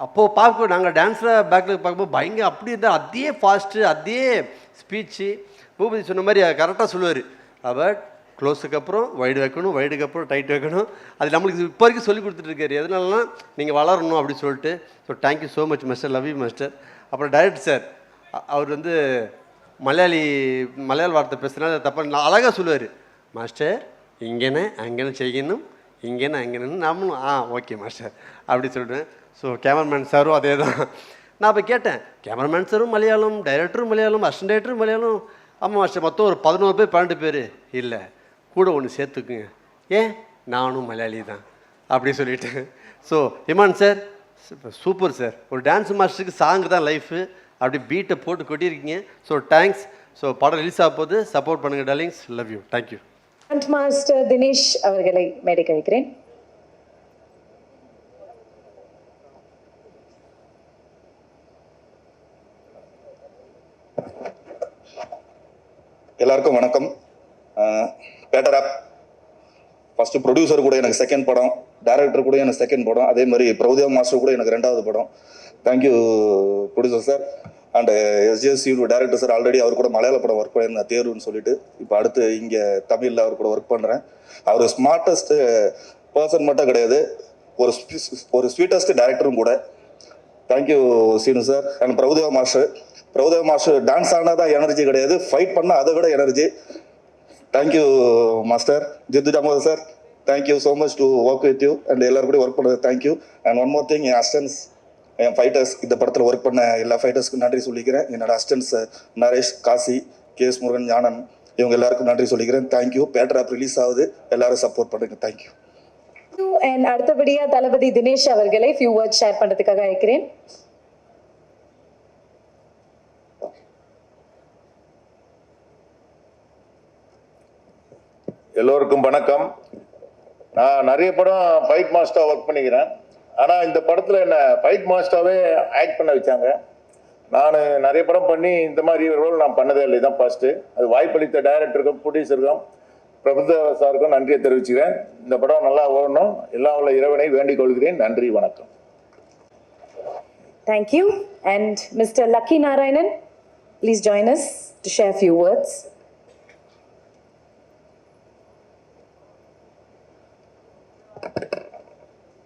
அப்போது பார்க்க நாங்கள் டான்ஸில் பேக்கில் பார்க்கும்போது பயங்கர அப்படி இருந்தால் அதே ஃபாஸ்ட்டு, அதே ஸ்பீச்சு. பூபதி சொன்ன மாதிரி கரெக்டாக சொல்லுவார். அவர் க்ளோஸுக்கு அப்புறம் வைடு வைக்கணும், வைடுக்கு அப்புறம் டைட் வைக்கணும். அது நம்மளுக்கு இப்போ வரைக்கும் சொல்லி கொடுத்துட்ருக்காரு. எதனாலனா நீங்கள் வளரணும் அப்படின்னு சொல்லிட்டு. So thank you so much master. Love you master. அப்புறம் டைரக்டர் சார், அவர் வந்து மலையாள வார்த்தை பேசுகிறனால தப்பாக அழகாக சொல்லுவார். மாஸ்டர் இங்கேனே அங்கேன்னு செய்யணும், இங்கேன்னு அங்கேன்னு நாமளும் ஓகே மாஸ்டர் அப்படி சொல்கிறேன். ஸோ கேமராமேன் சாரும் அதே தான். நான் இப்போ கேட்டேன், கேமராமேன் சாரும் மலையாளம், டைரக்டரும் மலையாளம், அசிஸ்டன்ட் டைரக்டரும் மலையாளம். ஆமாம் மாஸ்டர், மொத்தம் ஒரு 11 பேர் 12 பேர். இல்லை, கூட ஒன்று சேர்த்துக்குங்க. ஏன், நானும் மலையாளி தான் அப்படி சொல்லிட்டு. So Imman sir super sir. ஒரு டான்ஸ் மாஸ்டருக்கு சாங்கு தான் லைஃபு. அப்படி பீட்டை போட்டு கொட்டியிருக்கீங்க. So thanks. ஸோ படம் ரிலீஸ் ஆக போது சப்போர்ட் பண்ணுங்கள் darlings. Love you. Thank you. Dance master Dinesh அவர்களை மேடை கழிக்கிறேன். எல்லாருக்கும் வணக்கம். பேட்டராப் ஃபஸ்ட்டு ப்ரொடியூசர் கூட எனக்கு செகண்ட் படம், டைரக்டர் கூட எனக்கு செகண்ட் படம், அதே மாதிரி பிரபுதேவா மாஸ்டர் கூட எனக்கு 2வது படம். Thank you producer sir. And SJC director sir already அவர் கூட மலையாள படம் ஒர்க் பண்ணியிருந்தேன் தேர்வுன்னு சொல்லிட்டு இப்போ அடுத்து இங்கே தமிழில் அவர் கூட ஒர்க் பண்ணுறேன். அவர் ஸ்மார்ட்டஸ்ட் பர்சன் மட்டும் கிடையாது, ஒரு ஸ்வீட்டஸ்ட் டேரக்டரும் கூட. Thank you Seenu sir. And Prabhudeva master dance ஆனால் தான் எனர்ஜி கிடையாது, ஃபைட் பண்ணால் அதை விட energy. Thank you master. Jithu Damodar sir, thank you so much to work with you and எல்லாரும் கூட ஒர்க் பண்ணுறது thank you. And one more thing, என் அசிஸ்டன்ஸ், என் ஃபைட்டர்ஸ், இந்த படத்தில் ஒர்க் பண்ண எல்லா ஃபைட்டர்ஸ்க்கும் நன்றி சொல்லிக்கிறேன். என்னோட அசிஸ்டன்ஸ் நரேஷ், காசி, கேஎஸ் முருகன், ஞானன், இவங்க எல்லாருக்கும் நன்றி சொல்லிக்கிறேன். தேங்க்யூ. பேட்டர் ஆப் ரிலீஸ் ஆகுது, எல்லாரும் சப்போர்ட் பண்ணுங்க. தேங்க்யூ. அண்ட் அடுத்தபடியா தளபதி தினேஷ் அவர்களை ஃபியூ வேர்ட்ஸ் ஷேர் பண்றதுக்காக அழைக்கிறேன். எல்லோருக்கும் வணக்கம். நான் நிறைய படம் ஃபைட் மாஸ்டராக ஒர்க் பண்ணிக்கிறேன். ஆனால் இந்த படத்தில் என்னை ஃபைட் மாஸ்டராகவே ஆக்ட் பண்ண வச்சாங்க. நான் நிறைய படம் பண்ணி இந்த மாதிரி ரோல் நான் பண்ணதே இல்லை, இதுதான் ஃபர்ஸ்ட்டு. அது வாய்ப்பளித்த டைரக்டருக்கும் ப்ரொடியூசருக்கும் பிரபுதேவா சாருக்கும் நன்றியை தெரிவிச்சுக்கிறேன். இந்த படம் நல்லா ஓடணும், எல்லாம் உள்ள இறைவனை வேண்டிக் கொள்கிறேன். நன்றி, வணக்கம். Thank you. And Mr. Lucky Narayanan, please join us to share a few words.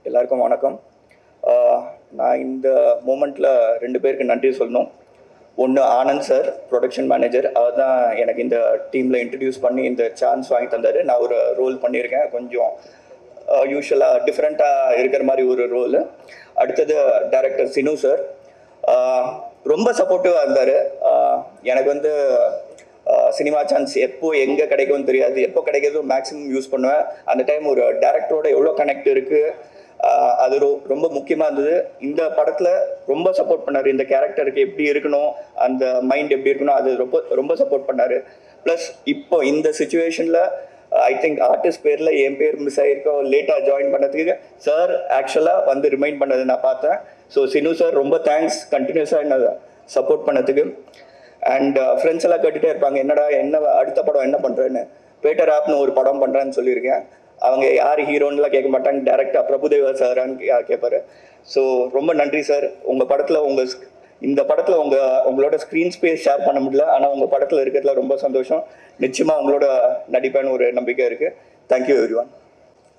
எல்லாருக்கும் வணக்கம். நான் இந்த மூமெண்ட்டில் 2 பேருக்கு நன்றி சொல்லணும். ஒன்று ஆனந்த் சார், ப்ரொடக்ஷன் மேனேஜர். அவர் தான் எனக்கு இந்த டீமில் இன்ட்ரடியூஸ் பண்ணி இந்த சான்ஸ் வாங்கி தந்தார். நான் ஒரு ரோல் பண்ணியிருக்கேன், கொஞ்சம் யூஸ்வலாக டிஃப்ரெண்ட்டாக இருக்கிற மாதிரி ஒரு ரோல். அடுத்தது டைரக்டர் சினு சார், ரொம்ப சப்போர்ட்டிவாக இருந்தார். எனக்கு வந்து சினிமா சான்ஸ் எப்போ எங்கே கிடைக்கும்னு தெரியாது, எப்போ கிடைக்கிறதோ மேக்ஸிமம் யூஸ் பண்ணுவேன். அந்த டைம் ஒரு டேரக்டரோட எவ்வளோ கனெக்ட் இருக்குது, அது ரொம்ப முக்கியமாக இருந்தது. இந்த படத்தில் ரொம்ப சப்போர்ட் பண்ணார். இந்த கேரக்டருக்கு எப்படி இருக்கணும், அந்த மைண்ட் எப்படி இருக்கணும், அது ரொம்ப சப்போர்ட் பண்ணார். ப்ளஸ் இப்போ இந்த சுச்சுவேஷனில் ஐ திங்க் ஆர்டிஸ்ட் பேரில் என் பேர் மிஸ் ஆகிருக்கோம், லேட்டாக ஜாயின் பண்ணதுக்கு சார் ஆக்சுவலாக வந்து ரிமைண்ட் பண்ணது நான் பார்த்தேன். ஸோ சினு சார் ரொம்ப தேங்க்ஸ், கண்டினியூஸாக என்ன சப்போர்ட் பண்ணதுக்கு. அண்ட் ஃப்ரெண்ட்ஸ் எல்லாம் கேட்டுகிட்டே இருப்பாங்க, என்ன அடுத்த படம் என்ன பண்ணுறேன்னு. பேட்டர் ஆப்னு ஒரு படம் பண்ணுறேன்னு சொல்லியிருக்கேன். அவங்க யார் ஹீரோன்னுலாம் கேட்க மாட்டாங்க, டேரெக்டாக பிரபுதேவா சாரான்னு கேட்பாரு. ஸோ ரொம்ப நன்றி சார். உங்கள் படத்தில் இந்த படத்தில் உங்களோட ஸ்க்ரீன் ஸ்பேஸ் ஷேர் பண்ண முடியல, ஆனால் உங்கள் படத்தில் இருக்கிறதுல ரொம்ப சந்தோஷம். நிச்சயமாக உங்களோட நடிப்பேன்னு ஒரு நம்பிக்கை இருக்குது. Thank you everyone.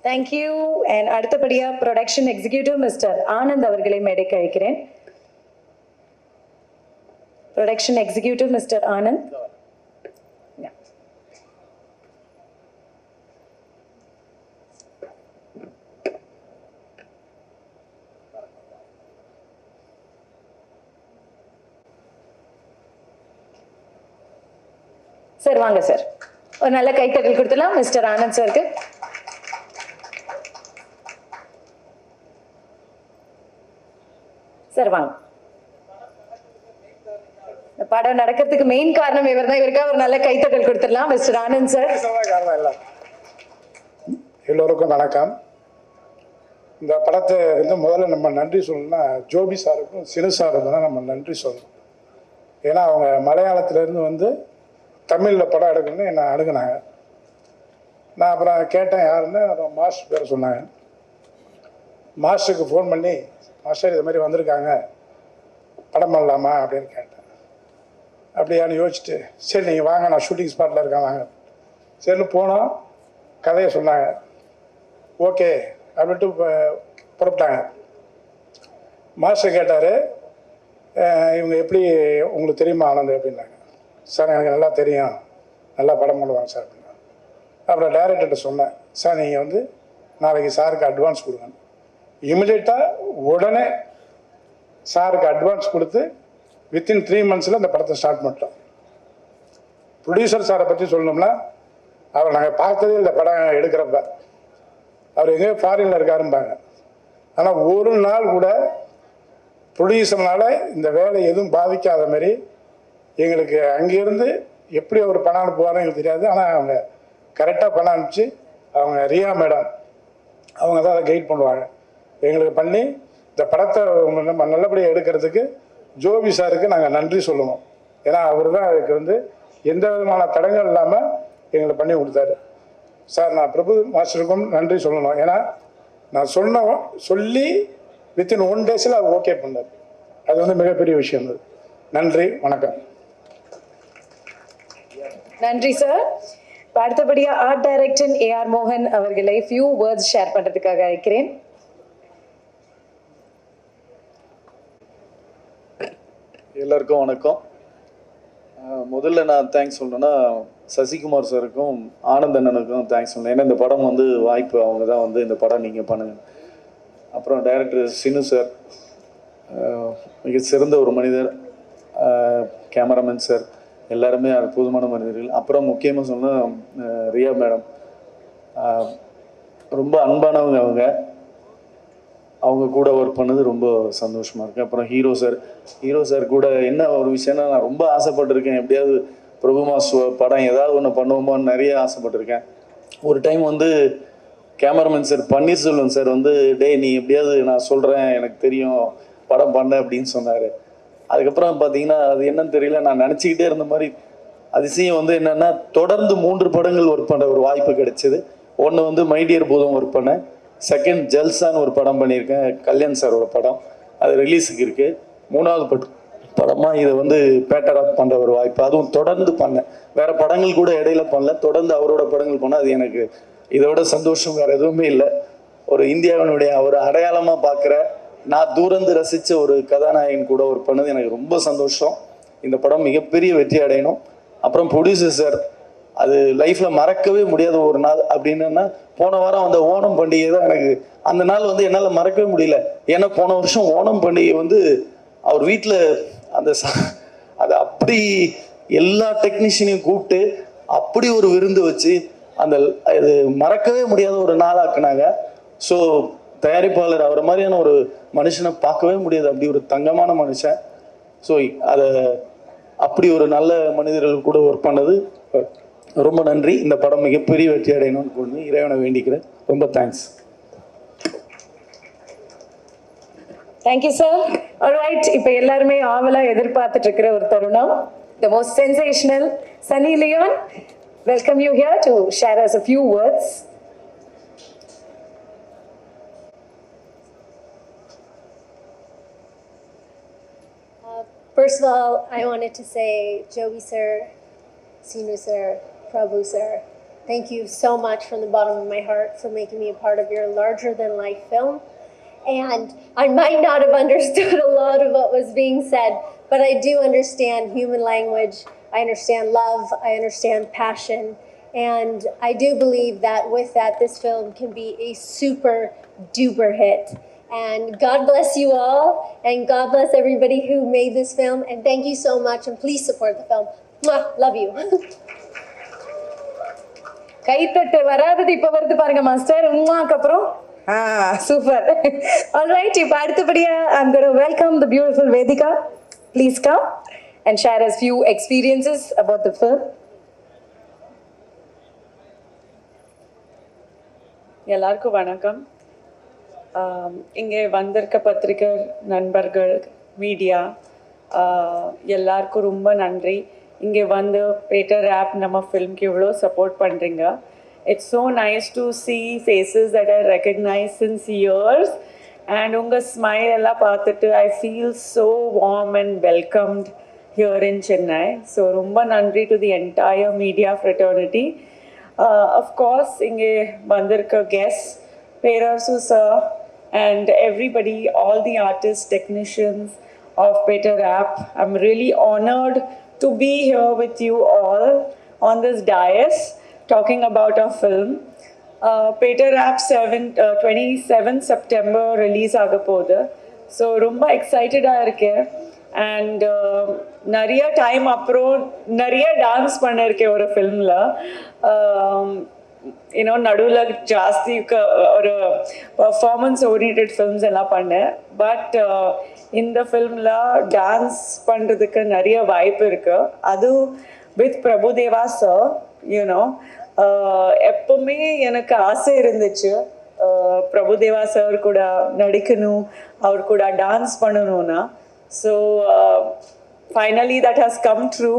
தேங்க்யூ. அண்ட் அடுத்தபடியாக ப்ரொடக்ஷன் எக்ஸிக்யூட்டிவ் மிஸ்டர் ஆனந்த் அவர்களை மேடைக்கு அழைக்கிறேன். Production executive mister Anand. Sir வாங்க சார், ஒரு நல்ல கைத்தட்டல் கொடுத்துலாம் மிஸ்டர் ஆனந்த் சாருக்கு. சார் வாங்க. இந்த படம் நடக்கிறதுக்கு மெயின் காரணம் இவர் தான். இவருக்காக ஒரு நல்ல கைத்தட்டல் கொடுத்துடலாம் மிஸ்டர் ஆனந்த் சார். எல்லோருக்கும் வணக்கம். இந்த படத்தை வந்து முதல்ல நம்ம நன்றி சொல்லணும்னா ஜோபி சாருக்கும் சினு சாருக்கும் தான் நம்ம நன்றி சொல்லணும். ஏன்னா அவங்க மலையாளத்திலேருந்து வந்து தமிழில் படம் எடுக்கணும்னு என்னை அணுகுனாங்க. நான் அப்புறம் கேட்டேன் யாருன்னு, மாஸ்டர் பேர் சொன்னாங்க. மாஸ்டருக்கு ஃபோன் பண்ணி, மாஸ்டர் இது மாதிரி வந்திருக்காங்க, படம் பண்ணலாமா அப்படின்னு கேட்டேன். அப்படியான்னு யோசிச்சுட்டு, சரி நீங்கள் வாங்க, நான் ஷூட்டிங் ஸ்பாட்டில் இருக்கேன் வாங்க. சரின்னு போனோம், கதையை சொன்னாங்க. ஓகே அப்படின்ட்டு புறப்பட்டாங்க. மாஸ்டர் கேட்டார், இவங்க எப்படி உங்களுக்கு தெரியுமா ஆனந்த் அப்படின்னாங்க. சார் எனக்கு நல்லா தெரியும், நல்லா படம் பண்ணுவாங்க சார் அப்படின்னா. அப்புறம் டைரக்டர்கிட்ட சொன்னேன், சார் நீங்கள் வந்து நாளைக்கு சாருக்கு அட்வான்ஸ் கொடுங்க. இமிடியேட்டாக உடனே சாருக்கு அட்வான்ஸ் கொடுத்து வித்தின் 3 months இந்த படத்தை ஸ்டார்ட் பண்ணிட்டோம். ப்ரொடியூசர் சாரை பற்றி சொல்லணும்னா, அவர் நாங்கள் பார்த்ததே இந்த படம் எடுக்கிறப்ப. அவர் எங்கேயோ ஃபாரினில் இருக்காரும்பாங்க. ஆனால் ஒரு நாள் கூட ப்ரொடியூசர்னால இந்த வேலை எதுவும் பாதிக்காத மாதிரி எங்களுக்கு அங்கேருந்து எப்படி அவர் பணம் அனுப்புவாரோ எங்களுக்கு தெரியாது. ஆனால் அவங்க கரெக்டாக பணம் அனுப்பிச்சு, அவங்க ரியா மேடம் அவங்க தான் அதை கைட் பண்ணுவாங்க. எங்களுக்கு பண்ணி இந்த படத்தை நம்ம நல்லபடியாக எடுக்கிறதுக்கு ஜோபி சாருக்கு நாங்கள் நன்றி சொல்லணும். ஏன்னா அவர் தான் அதுக்கு வந்து எந்த விதமான தடங்கள் இல்லாமல் எங்களுக்கு பண்ணி கொடுத்தாரு. சார் நான் பிரபு மாஸ்டருக்கும் நன்றி சொல்லணும். ஏன்னா நான் சொல்லி வித்தின் 1 days அது ஓகே பண்ணார். அது வந்து மிகப்பெரிய விஷயம். அது நன்றி, வணக்கம். நன்றி சார். அடுத்தபடியா ஆர்ட் டைரக்டர் ஏஆர் மோகன் அவர்களை ஃபியூ வேர்ட்ஸ் ஷேர் பண்றதுக்காக அழைக்கிறேன். எல்லாருக்கும் வணக்கம். முதல்ல நான் தேங்க்ஸ் சொல்லணும்னா சசிகுமார் சாருக்கும் ஆனந்த் அண்ணனுக்கும் தேங்க்ஸ் சொல்லணும். ஏன்னா இந்த படம் வந்து வாய்ப்பு அவங்க தான் வந்து இந்த படம் நீங்கள் பண்ணுங்க. அப்புறம் டைரக்டர் சினு சார் மிக சிறந்த ஒரு மனிதர், கேமராமேன் சார் எல்லாருமே அற்புதமான மனிதர்கள். அப்புறம் முக்கியமாக சொன்னால் ரியா மேடம் ரொம்ப அன்பானவங்க, அவங்க கூட ஒர்க் பண்ணது ரொம்ப சந்தோஷமாக இருக்குது. அப்புறம் ஹீரோ சார் கூட என்ன ஒரு விஷயம்னா, நான் ரொம்ப ஆசைப்பட்டிருக்கேன், எப்படியாவது பிரபு மாஸ்டர் படம் ஏதாவது ஒன்று பண்ணுவோமான்னு நிறைய ஆசைப்பட்டிருக்கேன். ஒரு டைம் வந்து கேமராமேன் சார் பன்னீர்செல்வம் சார் வந்து நீ எப்படியாவது நான் சொல்கிறேன், எனக்கு தெரியும் படம் பண்ண அப்படின்னு சொன்னார். அதுக்கப்புறம் பார்த்தீங்கன்னா அது என்னன்னு தெரியல, நான் நினச்சிக்கிட்டே இருந்த மாதிரி அதிசயம் வந்து என்னென்னா, தொடர்ந்து 3 படங்கள் ஒர்க் பண்ண ஒரு வாய்ப்பு கிடைச்சிது. ஒன்று வந்து மைடியர் போதும் ஒர்க் பண்ணேன். செகண்ட் ஜல்சான்னு ஒரு படம் பண்ணியிருக்கேன், கல்யாண் சாரோட படம், அது ரிலீஸுக்கு இருக்குது. 3வது படமாக இதை வந்து பேட்டர் ஆஃப் பண்ணுற ஒரு வாய்ப்பு, அதுவும் தொடர்ந்து பண்ணேன். வேறு படங்கள் கூட இடையில பண்ணல, தொடர்ந்து அவரோட படங்கள் பண்ணால் அது எனக்கு இதோட சந்தோஷம் வேறு எதுவுமே இல்லை. ஒரு இந்தியாவினுடைய ஒரு அடையாளமாக பார்க்குற, நான் தூரந்து ரசித்த ஒரு கதாநாயகன் கூட ஒர்க் பண்ணது எனக்கு ரொம்ப சந்தோஷம். இந்த படம் மிகப்பெரிய வெற்றி அடையணும். அப்புறம் ப்ரொடியூசர் சார், அது லைஃப்பில் மறக்கவே முடியாத ஒரு நாள் அப்படின்னா, போன வாரம் அந்த ஓணம் பண்டிகை தான் எனக்கு அந்த நாள் வந்து என்னால் மறக்கவே முடியல. ஏன்னா போன வருஷம் ஓணம் பண்டிகை வந்து அவர் வீட்டில் அந்த அதை அப்படி எல்லா டெக்னீஷியனையும் கூப்பிட்டு அப்படி ஒரு விருந்து வச்சு அந்த இது மறக்கவே முடியாத ஒரு நாளாக்குனாங்க. ஸோ தயாரிப்பாளர் அவரை மாதிரியான ஒரு மனுஷனை பார்க்கவே முடியாது, அப்படி ஒரு தங்கமான மனுஷன். ஸோ அதை அப்படி ஒரு நல்ல மனிதர்கள் கூட ஒர்க் பண்ணது ரொம்ப நன்றி. இந்த படம் மிகப்பெரிய வெற்றி அடையணும்னு கொண்டு இறைவனை வேண்டிக்கிறேன். ரொம்ப தேங்க்ஸ். Thank you sir. ஆல்ரைட், இப்போ எல்லாருமே ஆவலா எதிர்பார்த்துட்டு இருக்கிற ஒரு தருணம், the most sensational Sunny Leone. Welcome you here to share us a few words. First of all, I wanted to say, Joby sir, Sinu sir, Prabhu sir, thank you so much from the bottom of my heart for making me a part of your larger-than-life film. And I might not have understood a lot of what was being said, but I do understand human language, I understand love, I understand passion, and I do believe that with that, this film can be a super duper hit. And God bless you all, and God bless everybody who made this film, and thank you so much, and please support the film. Mwah, love you. கைத்தட்டு வராதது இப்போ வருது பாருங்க master. உமாக்கு அப்புறம் super. Alright, இப்போ அடுத்தபடியா I'm going to welcome the beautiful Vedika. Please come and share us few experiences about the film. எல்லாருக்கும் வணக்கம். இங்கே வந்திருக்க பத்திரிகை நண்பர்கள், மீடியா எல்லாருக்கும் ரொம்ப நன்றி. இங்கே வந்து பேட்டர் ஆப் நம்ம ஃபில்ம்க்கு இவ்வளோ சப்போர்ட் பண்ணுறீங்க. It's so nice to see faces that I recognize since years. And உங்கள் ஸ்மைல் எல்லாம் பார்த்துட்டு I feel so warm and welcomed here in Chennai. So ரொம்ப நன்றி to the entire media fraternity. Of course, இங்கே வந்திருக்க guests, Perasu sir, and everybody, all the artists, technicians of Peter App. I'm really honored to be here with you all on this dais talking about our film. Peter App 27 September release ஆகப்போகுது. So ரொம்ப எக்ஸைட்டடாக இருக்கேன். And நிறைய time அப்புறம் நிறைய dance பண்ணியிருக்கேன் ஒரு ஃபில்மில். நடுவில் ஜாஸ்தி ஒரு பர்ஃபார்மன்ஸ் ஓரியன்டட் ஃபில்ம்ஸ் எல்லாம் பண்ணேன். பட் இந்த ஃபில்மில் டான்ஸ் பண்ணுறதுக்கு நிறைய வாய்ப்பு இருக்குது. அதுவும் வித் பிரபுதேவா சார். எப்பவுமே எனக்கு ஆசை இருந்துச்சு பிரபுதேவா சார் கூட நடிக்கணும், அவர் கூட டான்ஸ் பண்ணணும்னா. So finally that has come true.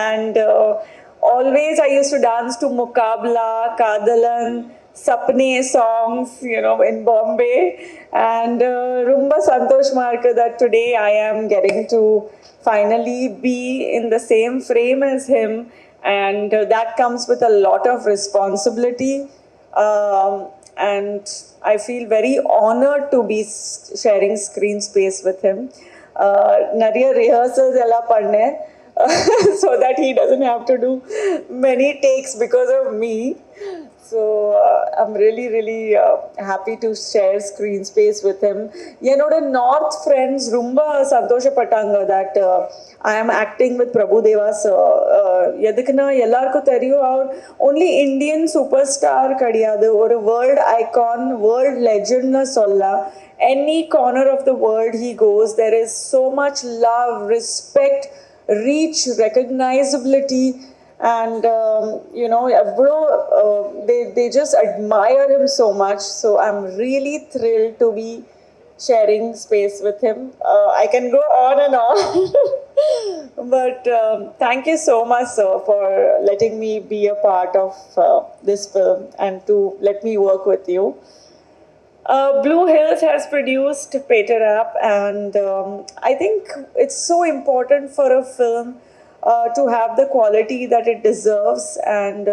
And always I used to dance to Mukabla, Kadalan, Sapne songs, in Bombay. And rumba santosh marka that today I am getting to finally be in the same frame as him. And that comes with a lot of responsibility. And I feel very honored to be sharing screen space with him. Nariya rehearsals ella panne so that he doesn't have to do many takes because of me. So I'm really, really happy to share screen space with him. Yenoda North friends rumba santosha patanga that I am acting with Prabhu Deva sir. Yadukna ellarku theriyu aur only Indian superstar kadiyadu or world icon, world legend na solla. Any corner of the world he goes, there is so much love, respect, reach, recognizability, and they just admire him so much. So I'm really thrilled to be sharing space with him. I can go on and on, but thank you so much, sir, for letting me be a part of this film and to let me work with you. Blue Hills has produced Peter App, and I think it's so important for a film to have the quality that it deserves, and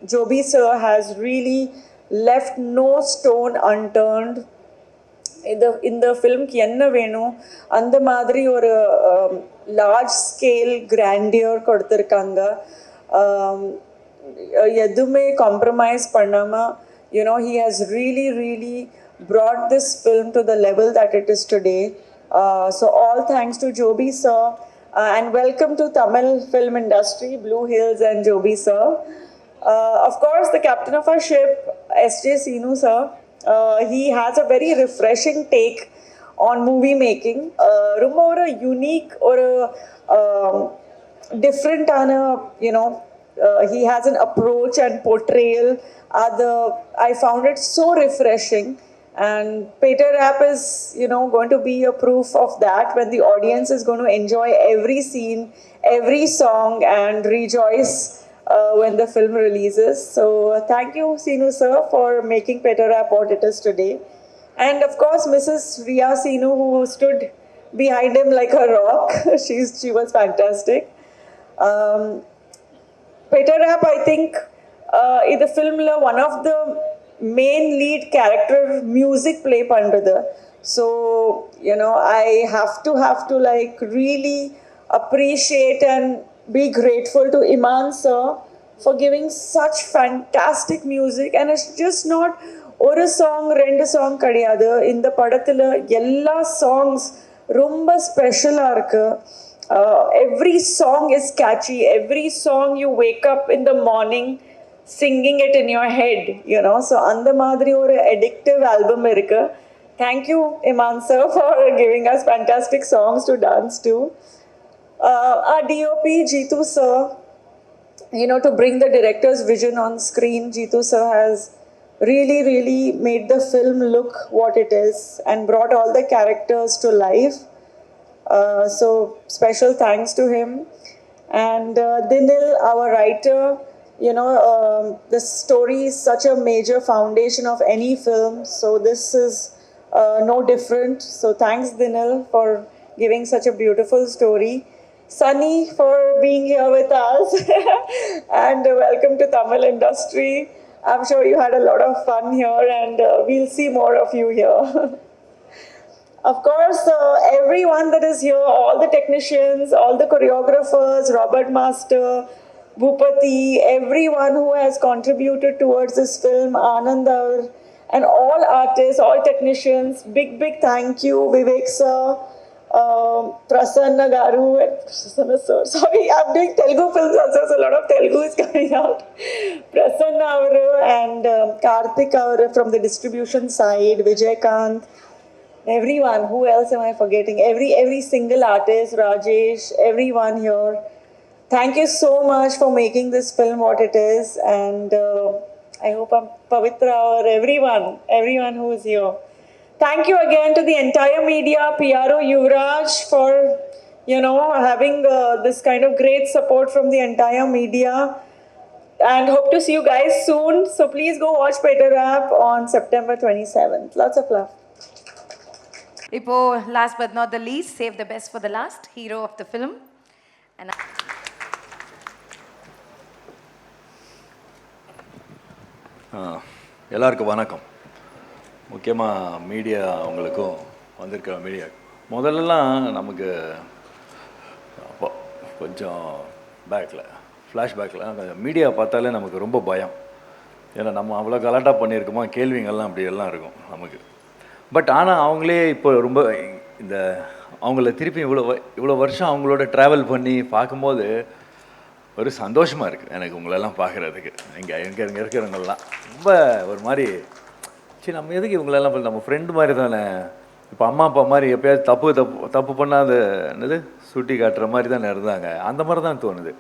Joby sir has really left no stone unturned. In the film Kienna Venu, and the Madri or large scale grandeur Kodurkanga, Yadume compromise Panama. He has really brought this film to the level that it is today. So all thanks to Joby sir, and welcome to Tamil film industry, Blue Hills and Joby sir. Of course, the captain of our ship, S.J. Sinu sir, he has a very refreshing take on movie making. Rumba or a unique or a different, he has an approach and portrayal. I found it so refreshing, and Peter App is going to be a proof of that, when the audience is going to enjoy every scene, every song, and rejoice when the film releases. So thank you, Sinu sir, for making Peter App what it is today, and of course Mrs. Riya Sinu, who stood behind him like a rock. She was fantastic. Peter App, I think. In the film, one of the main lead character music play pandada. So I have to like really appreciate and be grateful to Iman sir for giving such fantastic music. And it's just not ஒரு song ரெண்டு song கிடையாது. இந்த படத்துல எல்லா songs ரொம்ப ஸ்பெஷலா இருக்கு. Every song is catchy. Every song you wake up in the morning singing it in your head, so அந்த மாதிரி ஒரு addictive album இருக்கு. Thank you, Iman sir, for giving us fantastic songs to dance to. Our DOP, Jeetu sir, to bring the director's vision on screen, Jeetu sir has really made the film look what it is and brought all the characters to life. So special thanks to him. And Dinil, our writer, the story is such a major foundation of any film, so this is no different. So thanks Dinil for giving such a beautiful story. Sunny for being here with us and welcome to Tamil industry. I'm sure you had a lot of fun here, and we'll see more of you here. Of course, everyone that is here, all the technicians, all the choreographers, Robert Master, Bhupati, everyone who has contributed towards this film, Anandar, and all artists, all technicians, big thank you, Vivek sir, Prasanna Garu, and Prasanna sir, sorry, I'm doing Telugu films also, so a lot of Telugu is coming out. Prasanna avaru and Karthik avaru from the distribution side, Vijay Kant, everyone, who else am I forgetting? Every single artist, Rajesh, everyone here. Thank you so much for making this film what it is, and I hope I'm Pavitra or everyone who is here. Thank you again to the entire media, PRO Yuvraj, for having this kind of great support from the entire media. and hope to see you guys soon. So please go watch Peter Rap on September 27th. Lots of love. இப்போ last but not the least, save the best for the last, hero of the film. And எல்லாருக்கும் வணக்கம். முக்கியமாக media அவங்களுக்கும் வந்திருக்கிற media முதல்லலாம் நமக்கு அப்போ கொஞ்சம் ஃப்ளாஷ்பேக்கில் மீடியா பார்த்தாலே நமக்கு ரொம்ப பயம். ஏன்னா நம்ம அவ்வளோ கலாட்டாக பண்ணியிருக்கோமா, கேள்விங்கள்லாம் அப்படி எல்லாம் இருக்கும் நமக்கு. பட் ஆனால் அவங்களே இப்போ ரொம்ப இந்த அவங்கள திருப்பி இவ்வளோ வருஷம் அவங்களோட ட்ராவல் பண்ணி பார்க்கும்போது ஒரு சந்தோஷமாக இருக்குது எனக்கு உங்களெல்லாம் பார்க்குறதுக்கு. இங்கே இருக்கிறவங்கெல்லாம் ரொம்ப ஒரு மாதிரி சரி நம்ம எதுக்கு இவங்களெல்லாம் நம்ம ஃப்ரெண்டு மாதிரி தானே. இப்போ அம்மா அப்பா மாதிரி எப்போயாவது தப்பு பண்ணால் அது என்னது சுட்டி காட்டுற மாதிரி தானே இருந்தாங்க. அந்த மாதிரி தான் தோணுது.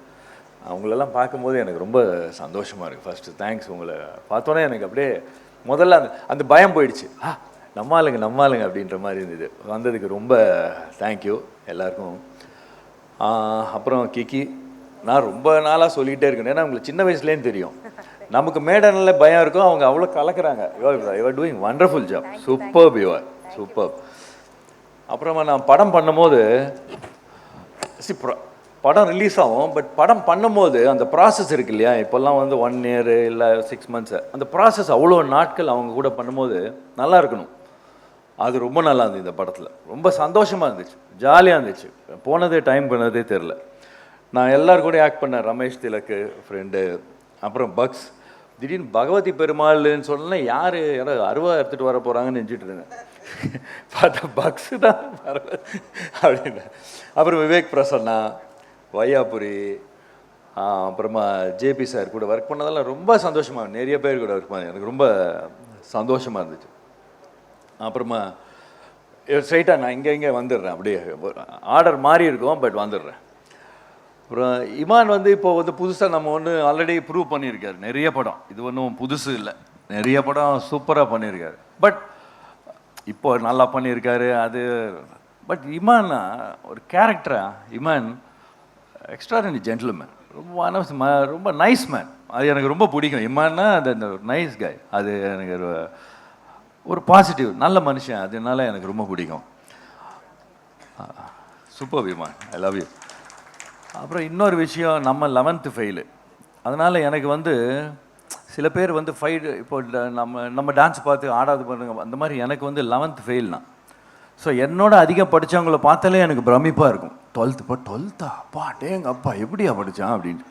அவங்களெல்லாம் பார்க்கும்போது எனக்கு ரொம்ப சந்தோஷமாக இருக்குது. First thanks. உங்களை பார்த்தோன்னே எனக்கு அப்படியே முதல்ல அந்த பயம் போயிடுச்சு. நம்ம ஆளுங்க அப்படின்ற மாதிரி இருந்தது. வந்ததுக்கு ரொம்ப தேங்க்யூ எல்லாருக்கும். அப்புறம் கிக்கி, நான் ரொம்ப நாளாக சொல்லிகிட்டே இருக்கேன். ஏன்னா உங்களுக்கு சின்ன வயசுலேன்னு தெரியும் நமக்கு மேடனில் பயம் இருக்கும். அவங்க அவ்வளோ கலக்கிறாங்க. You're doing wonderful job. Super you're super. அப்புறமா நான் படம் பண்ணும்போது படம் ரிலீஸ் ஆகும். பட் படம் பண்ணும்போது அந்த ப்ராசஸ் இருக்கு இல்லையா, இப்போல்லாம் வந்து 1 year இல்லை 6 months அந்த ப்ராசஸ் அவ்வளோ நாட்கள் அவங்க கூட பண்ணும்போது நல்லா இருக்கணும். அது ரொம்ப நல்லா இருந்துச்சு. இந்த படத்தில் ரொம்ப சந்தோஷமாக இருந்துச்சு, ஜாலியாக இருந்துச்சு. போனதே டைம் பண்ணதே தெரில. நான் எல்லாரும் கூட ஆக்ட் பண்ணேன். ரமேஷ் திலக்கு ஃப்ரெண்டு, அப்புறம் பக்ஸ். திடீர்னு பகவதி பெருமாள்னு சொன்னா யார் அருவா எடுத்துகிட்டு வர போகிறாங்கன்னு நினச்சிட்டு இருந்தேன். பார்த்தா பக்ஸு தான் அப்படின்னு. அப்புறம் விவேக் பிரசன்னா, வையாபுரி, அப்புறமா ஜேபி சார் கூட ஒர்க் பண்ணதெல்லாம் ரொம்ப சந்தோஷமாக, நிறைய பேர் கூட ஒர்க் பண்ண எனக்கு ரொம்ப சந்தோஷமாக இருந்துச்சு. அப்புறமா ஸ்ட்ரைட்டாக நான் இங்கே வந்துடுறேன். அப்படியே ஆர்டர் மாறி இருக்கும், பட் வந்துடுறேன். அப்புறம் இமான் வந்து இப்போ வந்து புதுசாக நம்ம ஒன்று ஆல்ரெடி ப்ரூவ் பண்ணியிருக்காரு. நிறைய படம், இது ஒன்றும் புதுசு இல்லை, நிறைய படம் சூப்பராக பண்ணியிருக்காரு. பட் இப்போ நல்லா பண்ணியிருக்காரு அது. பட் இமான் ஒரு கேரக்டரா, இமான் எக்ஸ்ட்ராடனரி ஜென்டில்மேன், ரொம்ப நைஸ் மேன். அது எனக்கு ரொம்ப பிடிக்கும். இமான்னா அந்த நைஸ் காய், அது எனக்கு ஒரு பாசிட்டிவ் நல்ல மனுஷன். அதனால எனக்கு ரொம்ப பிடிக்கும். Super Imman, I love you. அப்புறம் இன்னொரு விஷயம், நம்ம 11th ஃபெயிலு. அதனால் எனக்கு வந்து சில பேர் வந்து இப்போ நம்ம டான்ஸ் பார்த்து ஆடாது பண்ணுங்க அந்த மாதிரி. எனக்கு வந்து 11th ஃபெயில்னா. ஸோ என்னோட அதிகம் படித்தவங்கள பார்த்தாலே எனக்கு பிரமிப்பாக இருக்கும். 12th அப்பா டேங்க அப்பா எப்படியா படித்தான் அப்படின்ட்டு.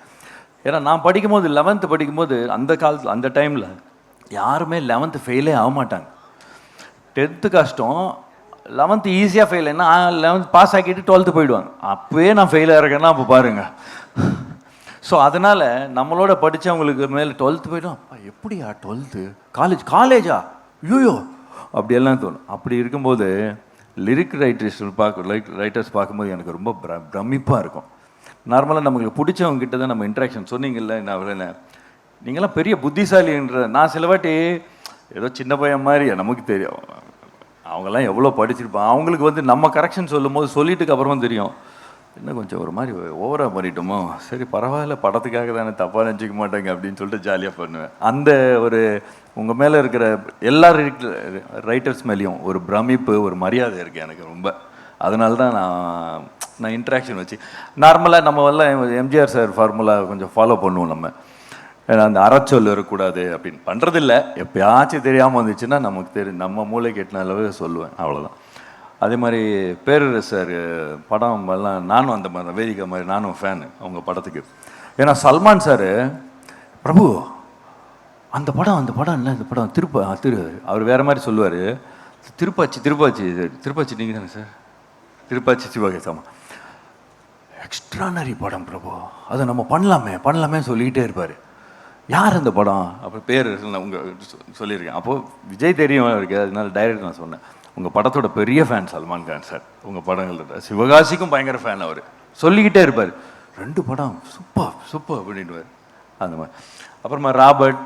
ஏன்னா நான் படிக்கும்போது 11th படிக்கும்போது அந்த காலத்தில் அந்த டைமில் யாருமே 11th ஃபெயிலே ஆக மாட்டாங்க. 10th கஷ்டம், 11th ஈஸியாக ஃபெயில். ஏன்னா 11th பாஸ் ஆக்கிட்டு 12th போயிடுவாங்க. அப்போயே நான் ஃபெயில் ஆகிறேன்னா அப்போ பாருங்கள். ஸோ அதனால் நம்மளோட படித்தவங்களுக்கு மேலே 12th போய்டும். அப்பா எப்படியா 12th காலேஜா ஐயோ அப்படியெல்லாம் தோணும். அப்படி இருக்கும்போது லிரிக் ரைட்டர்ஸ் பார்க்கும்போது எனக்கு ரொம்ப பிரமிப்பாக இருக்கும். நார்மலாக நமக்கு பிடிச்சவங்க கிட்ட தான் நம்ம இன்ட்ராக்ஷன் சொன்னீங்கல்ல, என்ன நீங்களாம் பெரிய புத்திசாலின்ற. நான் சில வாட்டி ஏதோ சின்ன பையன் மாதிரி நமக்கு தெரியும். அவங்கெல்லாம் எவ்வளோ படிச்சிருப்பான். அவங்களுக்கு வந்து நம்ம கரெக்ஷன் சொல்லும் போது சொல்லிட்டுக்கு அப்புறமா தெரியும் இன்னும் கொஞ்சம் ஒரு மாதிரி ஓவராக பண்ணிட்டோமோ, சரி பரவாயில்ல படத்துக்காக தானே தப்பாக நினச்சிக்க மாட்டாங்க அப்படின்னு சொல்லிட்டு ஜாலியாக பண்ணுவேன். அந்த ஒரு உங்கள் மேலே இருக்கிற எல்லா ரைட்டர்ஸ் மேலேயும் ஒரு பிரமிப்பு, ஒரு மரியாதை இருக்குது எனக்கு ரொம்ப. அதனால தான் நான் இன்ட்ராக்ஷன் வச்சு நார்மலாக நம்ம எல்லாம் எம்ஜிஆர் சார் ஃபார்முலா கொஞ்சம் ஃபாலோ பண்ணுவோம் நம்ம. ஏன்னா அந்த அறச்சொல் இருக்கக்கூடாது அப்படின்னு பண்ணுறதில்ல. எப்பயாச்சும் தெரியாமல் வந்துச்சுன்னா நமக்கு தெரியும், நம்ம மூளைக்கு எட்டின அளவு சொல்லுவேன், அவ்வளோதான். அதே மாதிரி பேரரசு சார் படம் எல்லாம் நானும் அந்த மாதிரி வேதிக்கா மாதிரி நானும் ஃபேனு அவங்க படத்துக்கு. ஏன்னா சல்மான் சார் பிரபு அந்த படம் இல்லை, இந்த படம் அவர் வேறு மாதிரி சொல்லுவார். திருப்பாச்சி நீங்கள் தானே சார்? திருப்பாச்சி சிவகேசாமா எக்ஸ்ட்ரானரி படம் பிரபு, அதை நம்ம பண்ணலாமே சொல்லிக்கிட்டே இருப்பார். யார் அந்த படம்? அப்புறம் பேர் உங்கள் சொல்லியிருக்கேன். அப்போது விஜய் தெரியும் இருக்கு, அதனால டைரக்ட் நான் சொன்னேன். உங்கள் படத்தோட பெரிய ஃபேன் சல்மான் கான் சார். உங்கள் படங்கள் சிவகாசிக்கும் பயங்கர ஃபேன். அவர் சொல்லிக்கிட்டே இருப்பார் 2 படம் சூப்பர் அப்படின்வார் அந்த மாதிரி. அப்புறமா ராபர்ட்,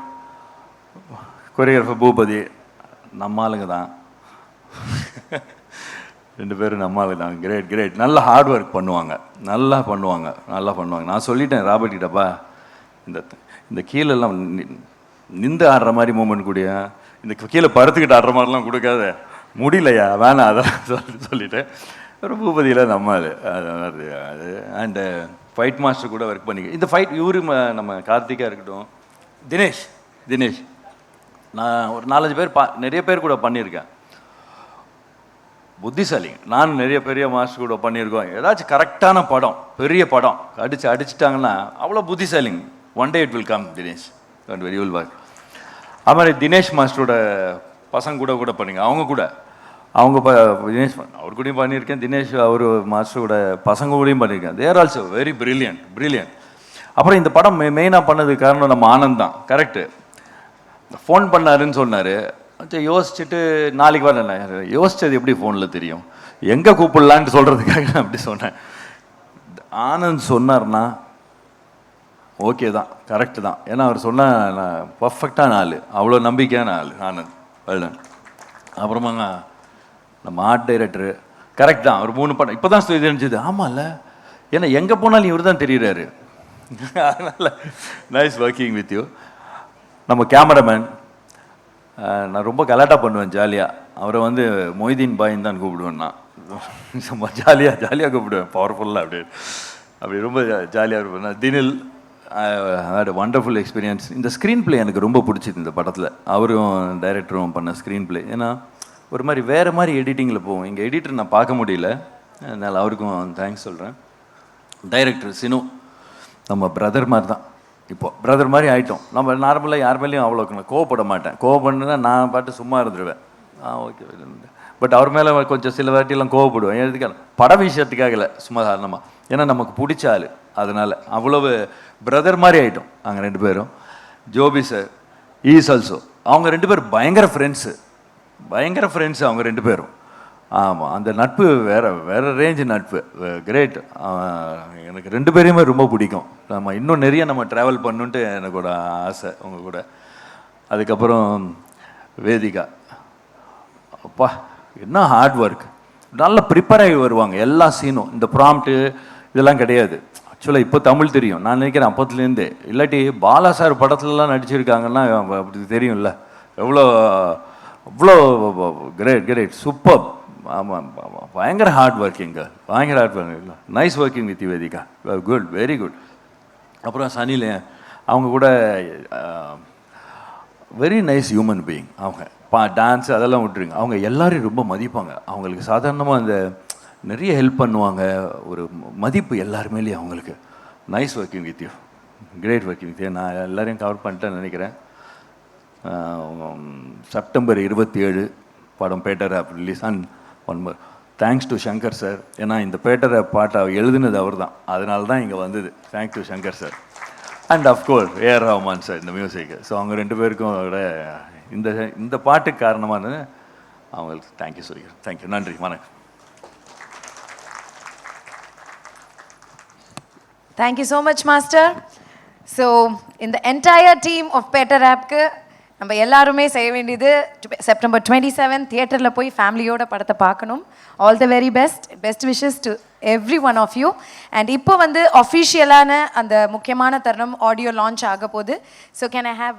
கொரியோகிராஃபர் பூபதி, நம்ம ஆளுங்க தான் 2 பேரும் நம்ம ஆளுங்க தான். கிரேட். நல்லா ஹார்ட் ஒர்க் பண்ணுவாங்க, நல்லா பண்ணுவாங்க. நான் சொல்லிட்டேன் ராபர்ட் கிட்டப்பா, இந்த கீழெல்லாம் நின்று ஆடுற மாதிரி மூமெண்ட் கூடிய இந்த கீழே பருத்துக்கிட்டு ஆடுற மாதிரிலாம் கொடுக்காத, முடியலையா வேணாம் அதெல்லாம் சொல்லிட்டேன். ஒரு பூபதியில் நம்ம அது அண்டு ஃபைட் மாஸ்டர் கூட ஒர்க் பண்ணிக்க. இந்த ஃபைட் இவரு நம்ம கார்த்திகா இருக்கட்டும், தினேஷ் நான் ஒரு 4-5 பேர் நிறைய பேர் கூட பண்ணியிருக்கேன். புத்திசாலிங்க. நான் நிறைய பெரிய மாஸ்டர் கூட பண்ணியிருக்கோம். ஏதாச்சும் கரெக்டான படம், பெரிய படம் அடிச்சிட்டாங்கன்னா அவ்வளோ புத்திசாலிங்க. One day it will come Dinesh very will work. அது மாதிரி தினேஷ் மாஸ்டரோட பசங்க கூட பண்ணிங்க. அவங்க தினேஷ் அவர் கூடயும் பண்ணியிருக்கேன். தினேஷ் அவர் மாஸ்டரோட பசங்க கூடயும் பண்ணியிருக்கேன். தேர் ஆல்சோ வெரி பிரில்லியன்ட். அப்புறம் இந்த படம் மெயினாக பண்ணதுக்கு காரணம் நம்ம ஆனந்த் தான். கரெக்டு. ஃபோன் பண்ணாருன்னு சொன்னார். யோசிச்சுட்டு நாளைக்கு வரல, யோசிச்சது எப்படி ஃபோனில் தெரியும், எங்கே கூப்பிடலான்ட்டு சொல்கிறதுக்காக நான் அப்படி சொன்னேன். ஆனந்த் சொன்னார்னா ஓகே தான், கரெக்டு தான். ஏன்னா அவர் சொன்னால் நான் பர்ஃபெக்டான ஆள், அவ்வளோ நம்பிக்கையான ஆள் ஆனந்த் வெல்டன். அப்புறமாங்க நம்ம ஆர்ட் டைரக்டரு கரெக்ட் தான். அவர் 3 படம் இப்போ தான் தெரிஞ்சது. ஆமாம்ல, ஏன்னா எங்கே போனாலும் இவர் தான் தெரியுறாரு. அதனால் நைஸ் ஒர்க்கிங் வித் யூ. நம்ம கேமராமேன் நான் ரொம்ப கலாட்டா பண்ணுவேன் ஜாலியாக. அவரை மொய்தீன் பாயின்னு தான் கூப்பிடுவேன். நான் ஜாலியாக கூப்பிடுவேன், பவர்ஃபுல்லாக அப்படி ரொம்ப ஜாலியாக இருப்பேன். நான் தினில் ஹேட் வண்டர்ஃபுல் எக்ஸ்பீரியன்ஸ். இந்த ஸ்க்ரீன் பிளே எனக்கு ரொம்ப பிடிச்சிது இந்த படத்தில். அவரும் டைரக்டரும் பண்ண ஸ்க்ரீன் பிளே. ஏன்னா ஒரு மாதிரி வேறு மாதிரி எடிட்டிங்கில் போவோம். இங்கே எடிட்டர் நான் பார்க்க முடியல, அதனால் அவருக்கும் தேங்க்ஸ் சொல்கிறேன். டைரக்டர் சினு நம்ம பிரதர் மாதிரி தான். இப்போது பிரதர் மாதிரி ஆகிட்டோம். நம்ம நார்மலாக யார் மேலேயும் அவ்வளோக்கு நான் கோவப்பட மாட்டேன். கோவப்படணுன்னா நான் பாட்டு சும்மா இருந்துடுவேன். ஓகே. பட் அவர் மேலே கொஞ்சம் சில வாட்டியெல்லாம் கோவப்படுவேன். எதுக்காக? பட விஷயத்துக்காக இல்லை, சும்மா சாதாரணமாக. ஏன்னா நமக்கு பிடிச்ச ஆள், அதனால் அவ்வளவு பிரதர் மாதிரி ஆகிட்டோம் நாங்கள் 2 பேரும். Jobi sir is also. அவங்க 2 பேரும் பயங்கர ஃப்ரெண்ட்ஸு அவங்க 2 பேரும். ஆமாம், அந்த நட்பு வேறு ரேஞ்சு நட்பு. கிரேட். எனக்கு 2 பேரையுமே ரொம்ப பிடிக்கும். நம்ம இன்னும் நிறைய நம்ம ட்ராவல் பண்ணுன்ட்டு எனக்கோட ஆசை உங்கள் கூட. அதுக்கப்புறம் வேதிகா, அப்பா என்ன ஹார்ட் ஒர்க். நல்லா ப்ரிப்பேர் ஆகி வருவாங்க எல்லா சீனும். இந்த ப்ராம்ப்ட்டு இதெல்லாம் கிடையாது. ஆக்சுவலாக இப்போ தமிழ் தெரியும் நான் நினைக்கிறேன் அப்பத்துலேருந்தே. இல்லாட்டி பாலா சார் படத்துலலாம் நடிச்சிருக்காங்கன்னா அப்படி தெரியும்ல. அவ்வளோ கிரேட் சூப்பர். ஆமாம், பயங்கர ஹார்ட் ஒர்க்கிங்க, nice working with Vedhika. Good, very good. அப்புறம் சனில அவங்க கூட வெரி நைஸ் ஹியூமன் பீயிங். அவங்க டான்ஸு அதெல்லாம் விட்டுருங்க, அவங்க எல்லாரையும் ரொம்ப மதிப்பாங்க. அவங்களுக்கு சாதாரணமாக அந்த நிறைய ஹெல்ப் பண்ணுவாங்க. ஒரு மதிப்பு எல்லாருமேலேயும் அவங்களுக்கு. Nice working with you, great working with you. நான் எல்லோரையும் கவர் பண்ணிட்டேன்னு நினைக்கிறேன். செப்டம்பர் 27 படம் Petta rap release. And one more thanks to Shankar sir. ஏன்னா இந்த பேட்டர் ஆப் பாட்டை எழுதுனது அவர் தான், அதனால தான் இங்கே வந்தது. Thanks to Shankar sir. And of course A R Rahman sir இந்த மியூசிக்கு. ஸோ அவங்க 2 பேருக்கும் இந்த பாட்டுக்கு காரணமானது அவங்களுக்கு தேங்க்யூ சொல்லிக்கிறேன். தேங்க்யூ, நன்றி, வணக்கம். Thank you so much, Master. So, in the entire team of Peter Rapke, நம்ம எல்லாருமே செய்ய வேண்டியது செப்டம்பர் 27 தியேட்டரில் போய் ஃபேமிலியோட படத்தை பார்க்கணும். All the very best wishes to every one of you. And இப்போ அஃபிஷியலான அந்த முக்கியமான தருணம், ஆடியோ லான்ச் ஆக போகுது. So can I have